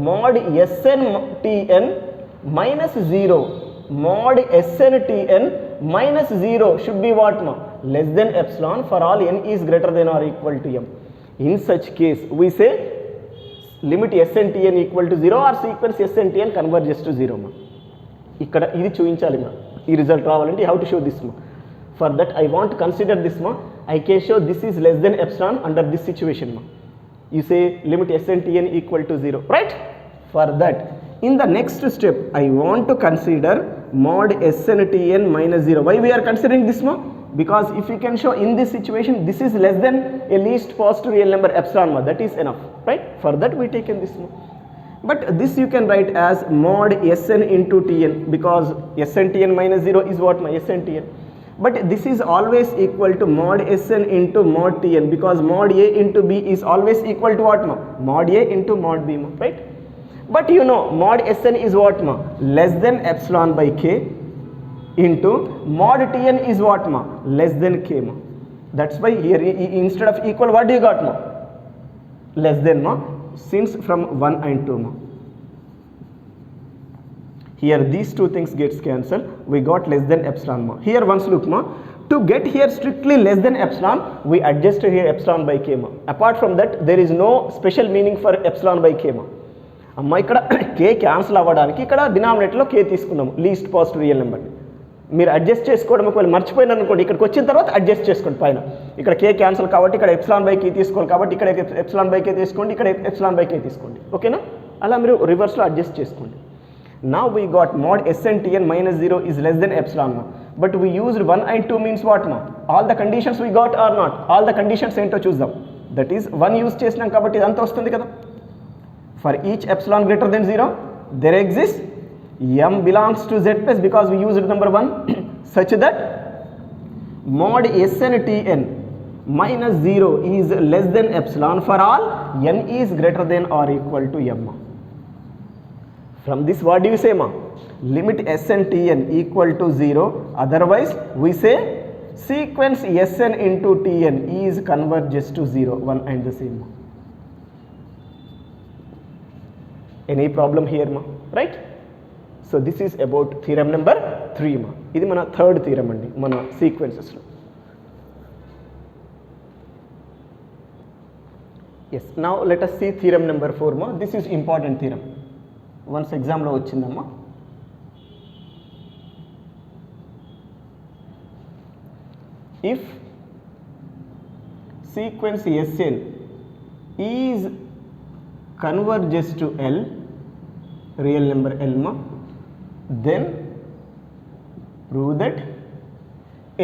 mod Sn Tn minus 0, mod Sn Tn minus 0 should be what ma? Less than epsilon for all n is greater than or equal to m. In such case, we say limit Sn Tn equal to 0 or sequence Sn Tn converges to 0 ma. ఇక్కడ ఇది చూపించాలి మా, ఈ result రావాలంటే how to show this మా. For that I want to consider this మా, I can show this is less than epsilon under this situation ma. You say limit Sn Tn equal to 0, right? For that, in the next step, I want to consider mod Sn Tn minus 0. Why we are considering this ma? Because if we can show in this situation this is less than a least positive real number epsilon ma, that is enough, right? For that we taken this ma. But this you can write as mod Sn into Tn, because Sn Tn minus 0 is what ma? Sn Tn. But this is always equal to mod Sn into mod Tn, because mod A into B is always equal to what ma? Mod A into mod B ma, right? But you know mod Sn is what ma? Less than epsilon by k into mod Tn is what ma? Less than k ma. That's why here instead of equal what do you got ma? Less than ma, since from 1 and 2 ma. Here these two things gets cancelled, we got less than epsilon ma. Here once look ma, to get here strictly less than epsilon, we adjusted here epsilon by k ma. Apart from that, there is no special meaning for epsilon by k ma. అమ్మ ఇక్కడ k cancel అవ్వడానికి ఇక్కడ డినామినేటర్లో k తీసుకున్నాము, least positive real number. మీరు adjust చేసుకోవడం ఒకవేళ మర్చిపోయినారు అనుకోండి, ఇక్కడికి వచ్చిన తర్వాత అడ్జస్ట్ చేసుకోండి పైన. ఇక్కడ k క్యాన్సిల్ కాబట్టి ఇక్కడ ఎప్సిలాన్ బై k తీసుకోవాలి, కాబట్టి ఇక్కడ ఎప్సిలాన్ బై k తీసుకోండి, ఇక్కడ ఎప్సిలాన్ బై k తీసుకోండి, ఓకేనా? అలా మీరు రివర్స్లో అడ్జస్ట్ చేసుకోండి. Now we got mod Sn Tn minus 0 is less than epsilon ma. But we used 1 and 2 means what ma? All the conditions we got or not? All the conditions ఏంటో చూద్దాం. That is 1 use చేసినాం కాబట్టి ఇదంతా వస్తుంది కదా. For each epsilon greater than 0, there exists m belongs to z plus, because we used number 1 such that mod Sn Tn minus 0 is less than epsilon for all n is greater than or equal to m. From this what do you say ma? Limit Sn Tn equal to 0, otherwise we say sequence Sn into Tn is converges to 0, one and the same. Any problem here ma? Right? So this is about theorem number 3 ma. Idi mana third theorem andi mana sequences lo. Yes, now let us see theorem number 4 ma. This is important theorem. Once exam lo వచ్చిందమ్మా. If sequence Sn is converges to L, real number L ma, then prove that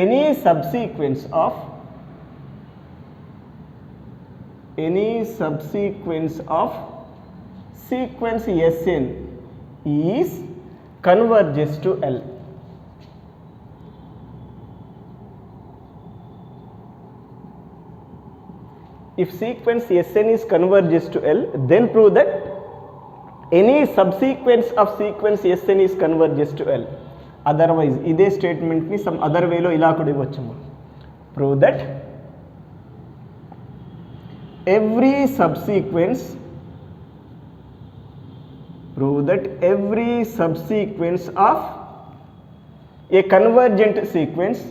any subsequence of sequence Sn is converges to L. If sequence Sn is converges to L, then prove that any subsequence of sequence Sn is converges to L. Otherwise, ఇదే statement ni some other way లో ఇలా కూడా ఇవ్వచ్చు. Prove that every subsequence of a convergent sequence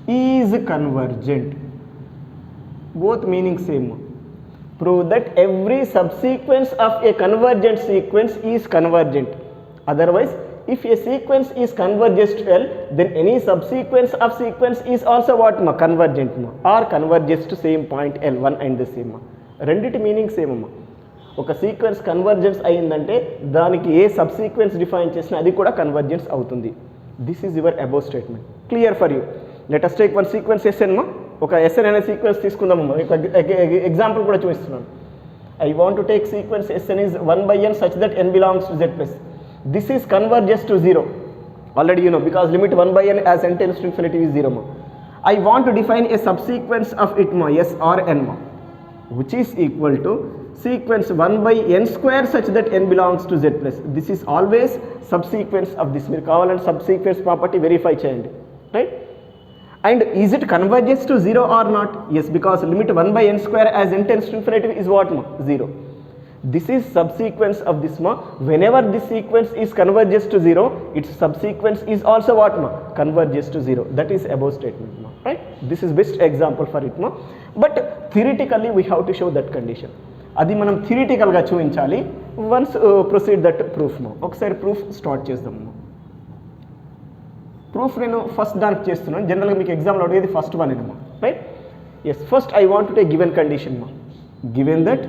is convergent. Both meaning same. Prove that every subsequence of a convergent sequence is convergent. Otherwise, if a sequence is converges to L, then any subsequence of sequence is also what ma? Convergent ma, or converges to same point L, one and the same ma. రెండిటి meaning same అమ్మా. ఒక sequence convergence అయిందంటే దానికి ఏ సబ్సీక్వెన్స్ define చేసినా అది కూడా convergence అవుతుంది. This is your above statement. Clear for you. Let us take one sequence Sn మా. ఒక Sn అనే సీక్వెన్స్ తీసుకుందామమ్మా. ఎగ్జాంపుల్ కూడా చూపిస్తున్నాను. I want to take sequence Sn is 1/n such that n belongs to z plus. This is converges to 0. Already you know, because limit 1/n as n tends to infinity is 0 ma. I want to define a subsequence of it ma, s or n ma, which is equal to sequence 1 by n square such that n belongs to z plus. This is always subsequence of this. మీరు కావాలంటే subsequence property verify చేయండి, right? And is it converges to 0 or not? Yes, because limit 1 by n square as n tends to infinity is what ma? 0. This is subsequence of this ma. Whenever this sequence is converges to 0, its subsequence is also what ma? Converges to 0. That is above statement ma, right? This is best example for it ma. But theoretically we have to show that condition. అది మనం థియరిటికల్గా చూపించాలి. Once proceed that proof మా. ఒకసారి proof start చేద్దాం. Proof నేను first దానికి చేస్తున్నాను. జనరల్గా మీకు ఎగ్జామ్లో అడిగేది ఫస్ట్ వన్ ఏమో, right? Yes, first I want to take given condition మా. Given that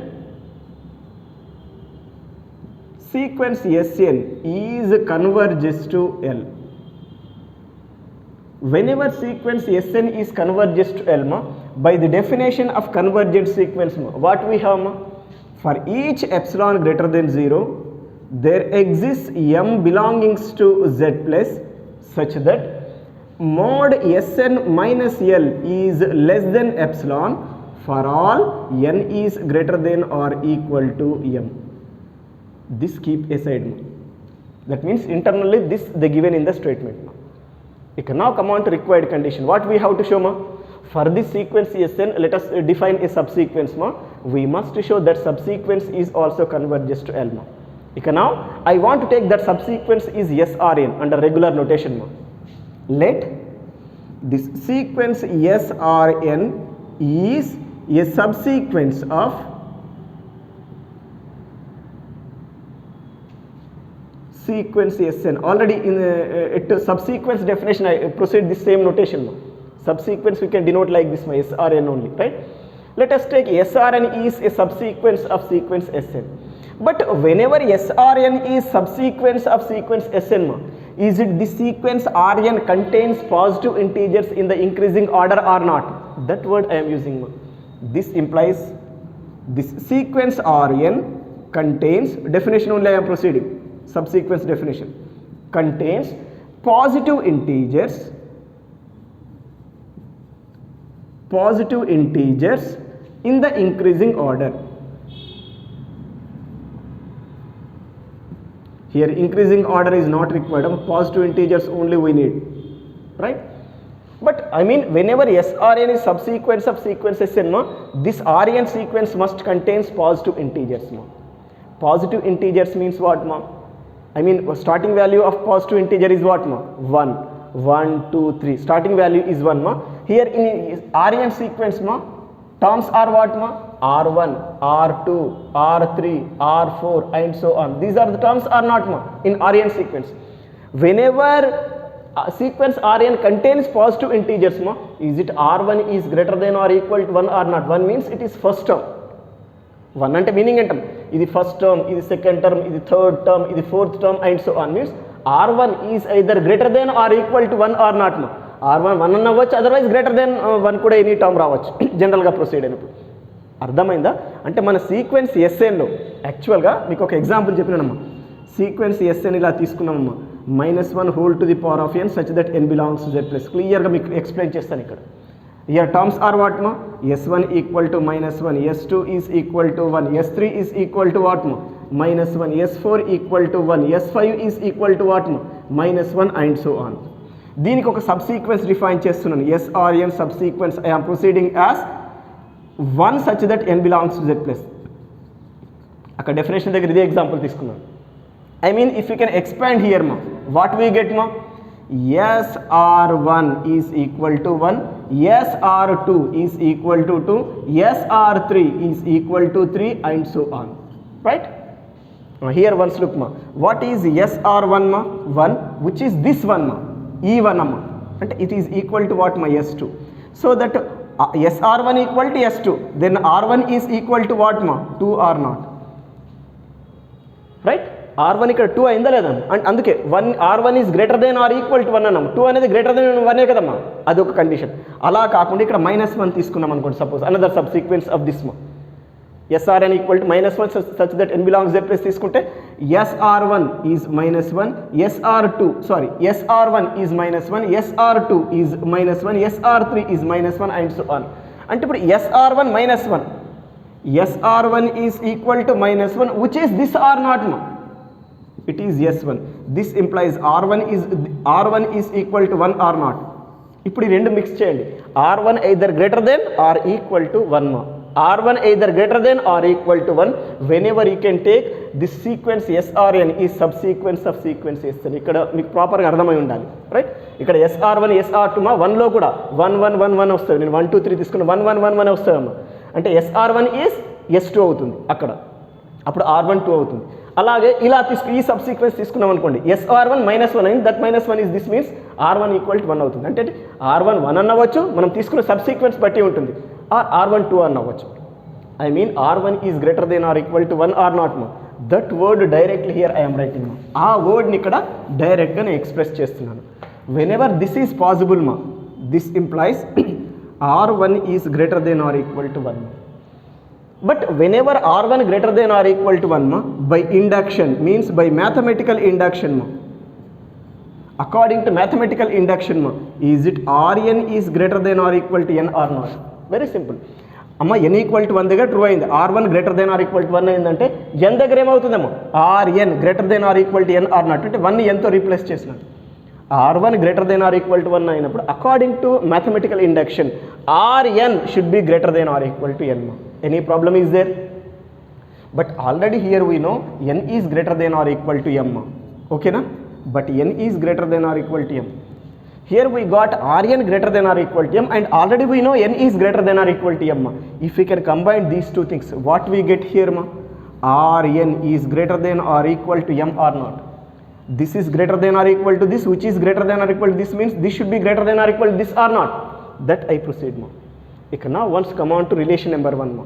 sequence Sn is converges to L. Whenever sequence Sn is converges to L ma, by the definition of convergent sequence ma, what we have ma? For each epsilon greater than 0, there exists m belongings to z plus such that mod Sn minus L is less than epsilon for all n is greater than or equal to m. This keep aside ma. That means internally this they given in the statement ma. You can now come on to required condition. What we have to show ma? For this sequence Sn, let us define a subsequence ma. We must show that subsequence is also converges to L ma. You can now I want to take that subsequence is Srn under regular notation ma. Let this sequence Srn is a subsequence of sequence Sn. Already in subsequence definition I proceed the same notation ma. Subsequence we can denote like this ma, Srn only, right? Let us take Srn is a subsequence of sequence Sn. But whenever Srn is subsequence of sequence Sn ma, is it the sequence Rn contains positive integers in the increasing order or not? That word I am using ma. This implies this sequence Rn contains, definition only I am proceeding, subsequence definition, contains positive integers in the increasing order. Here increasing order is not required, positive integers only we need, right? But I mean whenever Srn is subsequence of sequence Sn ma, this Rn sequence must contains positive integers ma. Positive integers means what ma? I mean starting value of positive integer is what ma? 1, 1, 2, 3. Starting value is 1 ma. Here in Rn sequence ma, terms are what ma? R1, R2, R3, R4 and so on. These are the terms are not ma in Rn sequence. Whenever sequence Rn contains positive integers ma, is it R1 is greater than or equal to 1 or not? 1 means it is first term. 1 అంటే meaning ఏంటం? ఇది first term, ఇది second term, ఇది third term, ఇది fourth term and so on. Means R1 is either greater than or equal to 1 or not మా. R1 1 అన్న అవ్వచ్చు, otherwise greater than 1 కూడా ఎనీ టర్మ్ రావచ్చు జనరల్గా ప్రొసీడ్ అయినప్పుడు. అర్థమైందా? అంటే మన సీక్వెన్స్ Snలో యాక్చువల్గా మీకు ఒక ఎగ్జాంపుల్ చెప్పినానమ్మా. సీక్వెన్స్ Sn ఇలా తీసుకున్నామమ్మా, -1 whole to the power of n such that n belongs to z plus. క్లియర్గా మీకు ఎక్స్ప్లెయిన్ చేస్తాను ఇక్కడ. Here terms are what ma? S1 equal to -1, S2 is equal to 1, S3 is equal to what ma? -1, S4 equal to 1, S5 is equal to what ma? -1 and so on. దీనికి ఒక సబ్సీక్వెన్స్ define చేస్తున్నాను. Srn subsequence I am proceeding as 1 such that n belongs to z plus. అక్కడ definition దగ్గర ఇదే example తీసుకున్నాను. I mean if you can expand here ma, what we get ma? Sr1 is equal to 1, Sr2 is equal to 2, Sr3 is equal to 3 and so on, right? Here once look ma, what is Sr1 ma? 1, which is this one ma, E1 ma, and it is equal to what ma? S2. So that Sr1 equal to S2, then R1 is equal to what ma? 2 or not, right? R1 ఇక్కడ 2 అయిందా లేదా? And అందుకే R1 is greater than or equal to 1 అన్నాం. 2 అనేది greater than 1 కదమ్మా, అదొక condition. అలా కాకుండా ఇక్కడ -1 తీసుకున్నాం అనుకోండి, suppose another sub sequence of this మా. Srn equal to -1 such that n belongs z plus తీసుకుంటే Sr1 is -1, Sr1 is -1, Sr2 is -1, Sr3 is -1 and so on. అంటే ఇప్పుడు Sr1 -1 SR1 is equal to minus 1, which is this R naught ma. It is S1. This implies R1 is equal to 1 R naught. ఇప్పుడు ఈ రెండు mix చేయండి. R1 either greater than or equal to 1 ma. R1 either greater than or equal to 1. Whenever you can take this sequence SRN is subsequence of sequence SN. ఇక్కడ మీకు ప్రాపర్గా అర్థమై ఉండాలి, right? ఇక్కడ SR1 SR2 మా 1లో కూడా 1 1 1 1 వస్తుంది. నేను 1 2 3 తీసుకున్న 1 1 1 1 వస్తుందమ్మా. అంటే SR1 ఈజ్ S2 అవుతుంది అక్కడ, అప్పుడు R1 2 అవుతుంది. అలాగే ఇలా ఈ సబ్ సీక్వెన్స్ తీసుకున్నాం అనుకోండి, SR1 -1 అయింది, that -1 is this means R1 equal to 1 అవుతుంది. అంటే R1 1 అన్నవచ్చు, మనం తీసుకున్న సబ్ సీక్వెన్స్ బట్టి ఉంటుంది, R1 2 అన్నవచ్చు. I mean R1 is greater than or equal to 1 R naught ma. That word directly here I am writing ma. ఆ వర్డ్ని ఇక్కడ డైరెక్ట్గా నేను ఎక్స్ప్రెస్ చేస్తున్నాను. Whenever this is possible ma, this implies R1 is greater than or equal to 1 ma. But whenever R1 greater than or equal to 1 ma, by induction means by mathematical induction ma, according to mathematical induction ma, is it Rn is greater than or equal to n or not? Very simple. అమ్మ n equal to 1 దగ్గర true అయింది, R1 greater than or equal to 1 అయిందంటే n దగ్గర ఏమవుతుందమ్మా, Rn greater than or equal to n or not, అంటే 1ని nతో replace చేసినట్టు. R1 greater than or equal to 1 అయినప్పుడు according to mathematical induction Rn should be greater than or equal to n ma. Any problem is there? But already here we know n is greater than or equal to m ma. Okay na? But n is greater than or equal to m. Here we got Rn greater than or equal to m, and already we know n is greater than or equal to m ma. If we can combine these two things, what we get here ma? Rn is greater than or equal to m or not. This is greater than or equal to this, which is greater than or equal to this, means this should be greater than or equal to this or not. That I proceed ma. Now once come on to relation number 1 ma.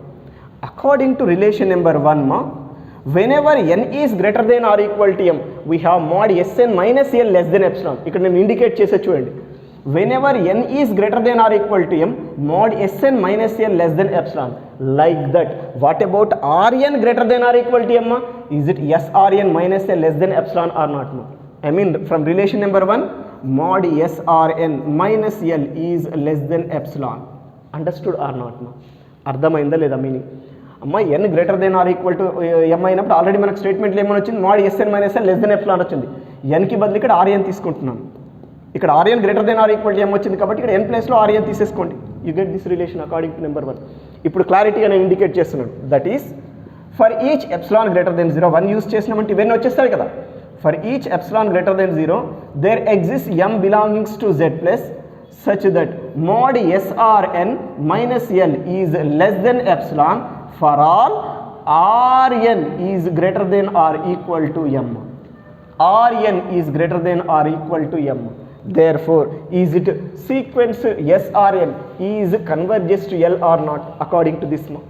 According to relation number 1 ma, whenever n is greater than or equal to m, we have mod Sn minus l less than epsilon. ఇక్కడ నేను indicate చేసే చూడండి, whenever n is greater than or equal to m, mod Sn minus l less than epsilon. Like that. What about Rn greater than or equal to m? Is it Srn minus l less than epsilon or not? I mean from relation number 1, mod Srn minus l is less than epsilon. Understood or not? అర్థమైందా లేదా meaning? అమ్మ n greater than or equal to m అయినప్పుడు already మనకు స్టేట్మెంట్లో ఏమని వచ్చింది, mod Sn minus l less than epsilon వచ్చింది. nకి బదులు ఇక్కడ Rn తీసుకుంటున్నాను. ఇక్కడ Rn greater than or equal to m వచ్చింది కాబట్టి ఇక్కడ n ప్లేస్లో Rn తీసేసుకోండి. You get this relation according to number 1. ఇప్పుడు క్లారిటీగా నేను ఇండికేట్ చేస్తున్నాను. That is for each epsilon greater than 0, 1 use చేసినామంటే ఇవన్నీ వచ్చేస్తాయి కదా. For each epsilon greater than 0 there exist m belongings to z plus such that mod Srn minus l is less than epsilon for all Rn is greater than or equal to m. Rn is greater than or equal to m. Therefore, is it sequence Srn is converges to L or not according to this ma.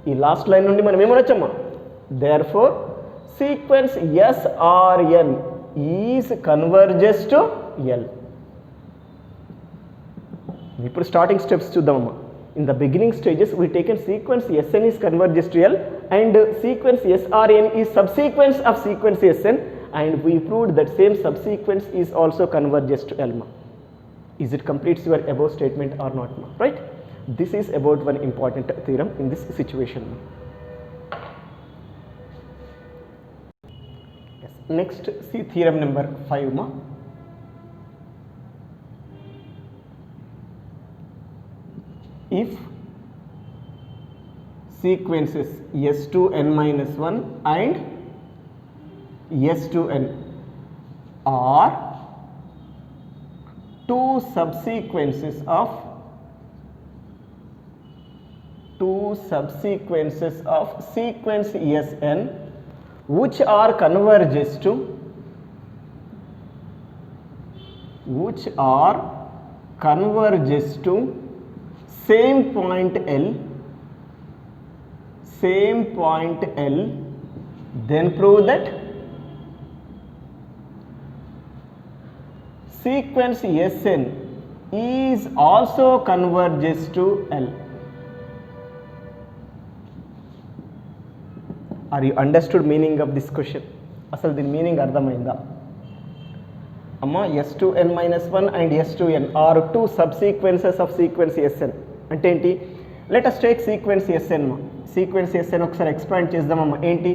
ఈ last line నుండి మనం ఏమనొచ్చమ్మా, therefore sequence Srn is converges to L. ఇప్పుడు starting steps చూద్దామమ్మా. In the beginning stages we taken sequence Sn is converges to L and sequence Srn is subsequence of sequence Sn, and we proved that same subsequence is also converges to L ma. Is it completes your above statement or not ma? Right? This is about one important theorem in this situation. Yes. Next, see theorem number 5 ma. If sequences S2n minus 1 and S2n are two subsequences of sequence Sn which are converges to same point L, then prove that sequence Sn is also converges to L. Are you understood meaning of this question? అసలు దీని meaning అర్థమైందా అమ్మా? S2n minus 1 and S2n are two subsequences of sequence Sn. అంటే ఏంటి? Let us take sequence Sn మా. Sequence Sn ఒకసారి expand చేద్దామమ్మా. ఏంటి?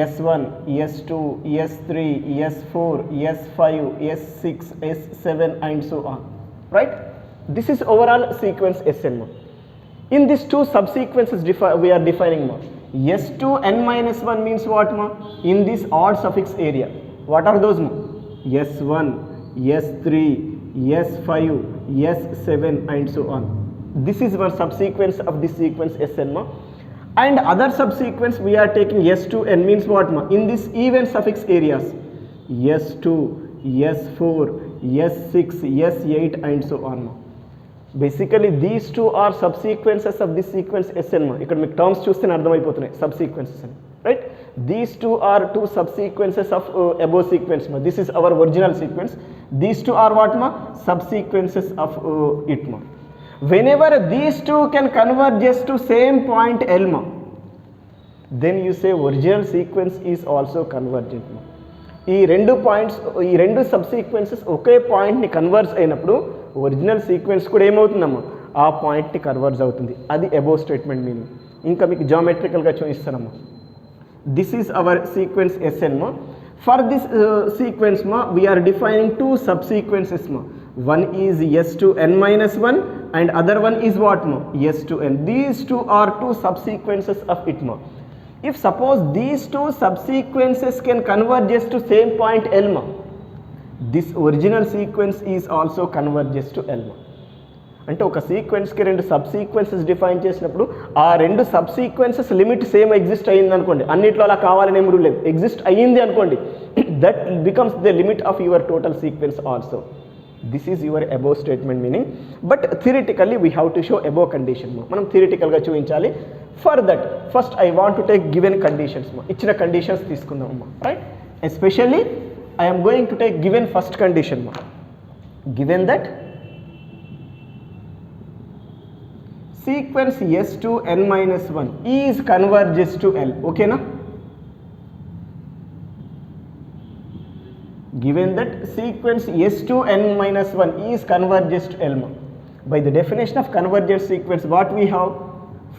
S1, S2, S3, S4, S5, S6, S7 and so on. Right? This is overall sequence Sn ma. In these two subsequences we are defining ma. S2n minus 1 means what ma? In this odd suffix area. What are those ma? S1, S3, S5, S7 and so on. This is one subsequence of this sequence Sn ma. And other subsequence we are taking S2n means what ma? In this even suffix areas. S2, S4, S6, S8 and so on ma. Basically these two are subsequences of this sequence Sn ma. ఇక్కడ మీకు terms చూస్తే అర్థమైపోతున్నాయి subsequences అని, right? These two are two subsequences of above sequence ma. This is our original sequence. These two are what ma? Subsequences of it ma. Whenever these two can converge to same point L ma, then you say original sequence is also convergent ma. ఈ రెండు points, ఈ రెండు సబ్సీక్వెన్సెస్ ఒకే పాయింట్ని converge అయినప్పుడు original sequence కూడా ఏమవుతుందమ్మా? ఆ పాయింట్ని converge అవుతుంది. అది అబోవ్ స్టేట్మెంట్ మీనింగ్. ఇంకా మీకు జామెట్రికల్గా చూపిస్తానమ్మా. This is our sequence Sn మా. ఫర్ దిస్ సీక్వెన్స్ మా వీఆర్ డిఫైనింగ్ టూ సబ్సీక్వెన్సెస్ మా. One is S2n minus 1 and other one is what ma? S2n. These two are two subsequences of it ma. If suppose these two subsequences can converge to same point L ma, this original sequence is also converges to L ma. అంటే ఒక సీక్వెన్స్కి రెండు సబ్సీక్వెన్సెస్ define చేసినప్పుడు ఆ రెండు సబ్సీక్వెన్సెస్ limit same exist అయ్యింది అనుకోండి, అన్నిట్లో అలా కావాలని ఏం రూల్ లేదు, ఎగ్జిస్ట్ అయ్యింది అనుకోండి, that becomes the limit of your total sequence also. This is your above statement meaning, but theoretically we have to show above condition ma. Manam theoretical ga chuvinchali. For that first I want to take given conditions ma. Ichina conditions teeskundam ma, right? Especially I am going to take given first condition ma. Given that sequence S2n minus 1 is converges to L, okay na? Given that sequence S2n minus 1 is converges to L ma. By the definition of convergent sequence, what we have?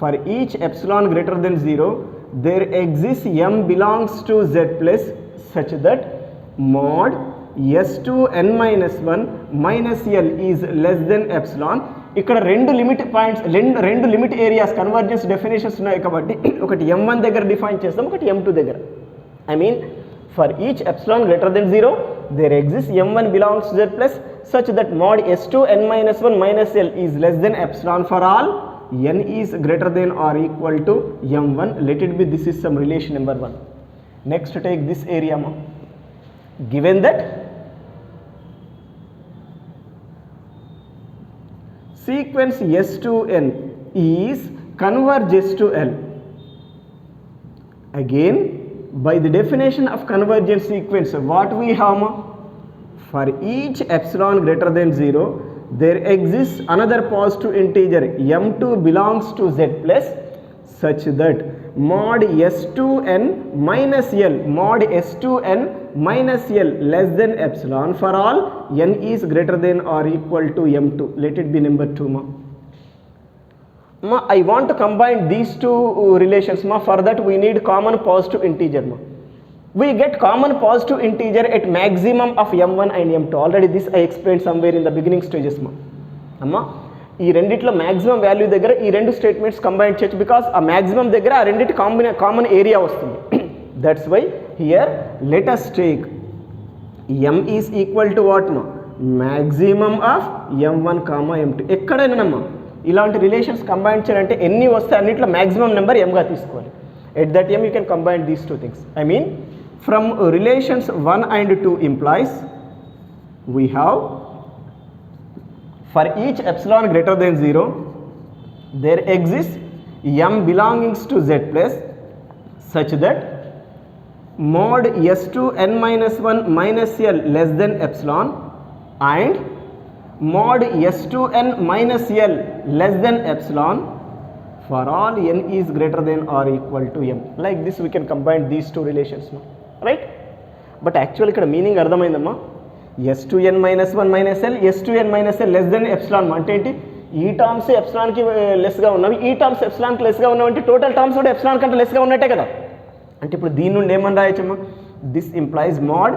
For each epsilon greater than 0, there exists m belongs to Z plus such that mod S2n minus 1 minus L is less than epsilon. ఇక్కడ రెండు limit points, రెండు limit areas convergence definitions ఉన్నాయి కాబట్టి ఒకటి m1 దగ్గర define చేస్తాం, ఒకటి m2 దగ్గర. I mean for each epsilon greater than 0, there exists m1 belongs to Z plus such that mod S2n minus 1 minus L is less than epsilon for all n is greater than or equal to m1. Let it be, this is some relation number 1. Next take this area ma. Given that sequence S2n is converges to L, again by the definition of convergent sequence, what we have ma? For each epsilon greater than 0, there exists another positive integer m2 belongs to Z plus such that mod S2n minus L, mod S2n minus L less than epsilon for all n is greater than or equal to m2. Let it be number 2 ma. Ma, I want to combine these two relations ma. For that we need common positive integer ma. We get common positive integer at maximum of m1 and m2. Already this I explained somewhere in the beginning stages ma. Amma ఈ రెండిట్లో maximum value దగ్గర ఈ రెండు statements combine చేయొచ్చు, because ఆ maximum దగ్గర ఆ రెండింటి కామన్ ఏరియా వస్తుంది. That's why here let us take m is equal to what మా? Maximum of m1 comma m2. ఎక్కడైనామ్మా ఇలాంటి రిలేషన్స్ కంబైన్ చేయాలంటే ఎన్ని వస్తే అన్నిట్లో మ్యాక్సిమం నెంబర్ mగా తీసుకోవాలి. At that m you can combine these two things. I mean from relations 1 and 2 implies we have for each epsilon greater than 0, there exists m belongings to Z plus such that mod S2n minus 1 minus L less than epsilon and mod S2n minus L less than epsilon for all n is greater than or equal to m. Like this we can combine these two relations, right? But actually ఇక్కడ meaning అర్థమైందమ్మా. S2n minus 1 minus L, S2n minus L less than epsilon అంటే ఏంటి? ఈ terms ఎప్సిలాన్కి లెస్గా ఉన్నవి, ఈ terms ఎప్సిలాన్కి లెస్గా ఉన్నవంటే టోటల్ టర్మ్స్ కూడా ఎప్సిలాన్ కంటే లెస్గా ఉన్నట్టే కదా. అంటే ఇప్పుడు దీని నుండి ఏమని రాయొచ్చమ్మా, this implies mod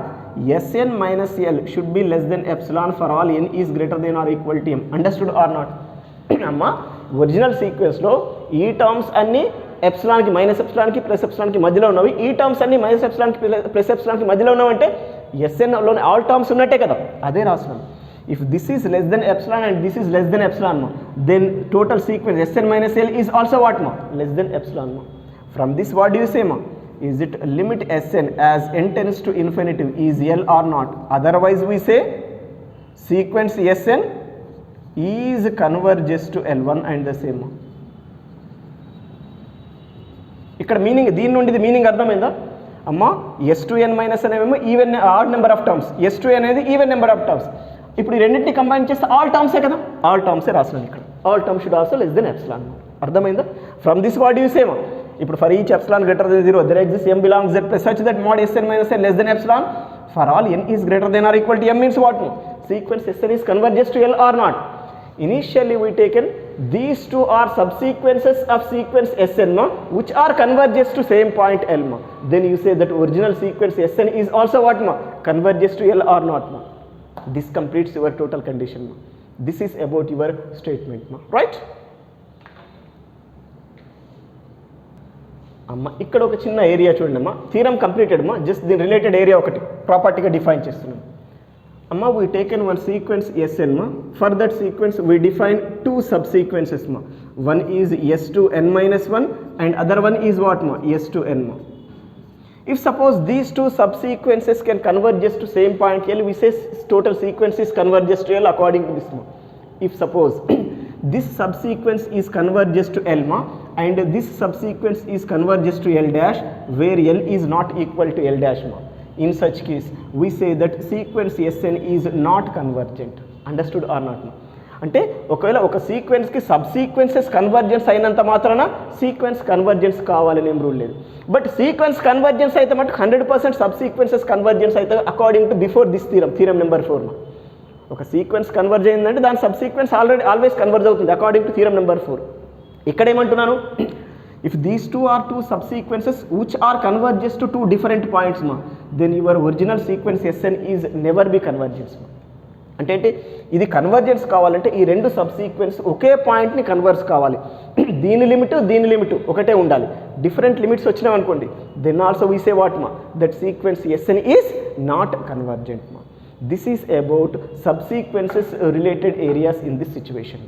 Sn minus L should be less than epsilon for all n is greater than or equal to m. Understood or not? అమ్మా ఒరిజినల్ సీక్వెన్స్లో ఈ టర్మ్స్ అన్నీ ఎప్సిలాన్కి మైనస్ ఎప్సిలాన్కి ప్లస్ ఎప్సిలాన్కి మధ్యలో ఉన్నవి, ఈ టర్మ్స్ అన్నీ మైనస్ ఎప్సిలాన్కి ప్లస్ ఎప్సిలాన్కి మధ్యలో ఉన్నవంటే ఎస్ఎన్లోని all terms ఉన్నట్టే కదా, అదే రాస్తున్నాను. If this is less than epsilon and this is less than epsilon మా, then total sequence Sn minus L is also what మా, లెస్ దెన్ ఎప్సిలాన్ మా. From this what do you say మా, is it limit Sn as n tends to infinity is L or not? Otherwise we say sequence Sn is converges to L1 and the same. ఇక్కడ meaning దీని నుండి ఇది meaning అర్థమైందా అమ్మా, S2n minus అనేవేమో even odd number of terms, S2 అనేది even number of terms. ఇప్పుడు ఈ రెండింటిని కంబైన్ చేస్తే ఆల్ టర్మ్సే కదా, ఆల్ టర్మ్సే రాస్తున్నాను ఇక్కడ, all terms should also less than epsilon. అర్థమైందా? From this what you same, ఇప్పుడు for each epsilon greater than 0 there exists m belongs z plus such that mod Sn minus L less than epsilon for all n is greater than or equal to m means what? Sequence Sn is converges to L or not? Initially we taken these two are subsequences of sequence Sn which are converges to same point L. Then you say that original sequence Sn is also what? Converges to L or not? This completes your total condition. This is about your statement, right? అమ్మ ఇక్కడ ఒక చిన్న area చూడండి అమ్మా, theorem completed అమ్మా, just దీని related area ఒకటి ప్రాపర్టీగా define చేస్తున్నాం అమ్మ. We taken one sequence Sn మా, for that sequence we define two sub sequences మా, one is S2n minus 1 and other one is what ma, S2n ma. If suppose these two subsequences can converge to same point L, we say total sequence is converges to L according to this ma. If suppose this subsequence is converges to L ma and this subsequence is converges to L dash where L is not equal to L dash ma, in such case we say that sequence Sn is not convergent. Understood or not ma? అంటే ఒకవేళ ఒక సీక్వెన్స్కి sub sequences convergence అయినంత మాత్రాన sequence convergence కావాలని ఏం rule లేదు. But sequence convergence అయితే మటు 100% సబ్ సీక్వెన్సెస్ కన్వర్జెన్స్ అయితే according to before this theorem number 4. ఒక సీక్వెన్స్ కన్వర్జ్ అయిందంటే దాని సబ్ సీక్వెన్స్ ఆల్వేస్ కన్వర్జ్ అవుతుంది అకార్డింగ్ టు థీరం నెంబర్ 4. ఇక్కడ ఏమంటున్నాను, if these two are two subsequences which are converges to two different points మా, then your original sequence Sn is never be convergence మా. అంటే ఇది convergence కావాలంటే ఈ రెండు సబ్ సీక్వెన్స్ ఒకే పాయింట్ని కన్వర్జ్ కావాలి, దీని లిమిట్ ఒకటే ఉండాలి. డిఫరెంట్ లిమిట్స్ వచ్చినాం అనుకోండి, then also we say what మా, that sequence Sn is not convergent మా. This is about subsequences related areas in this situation.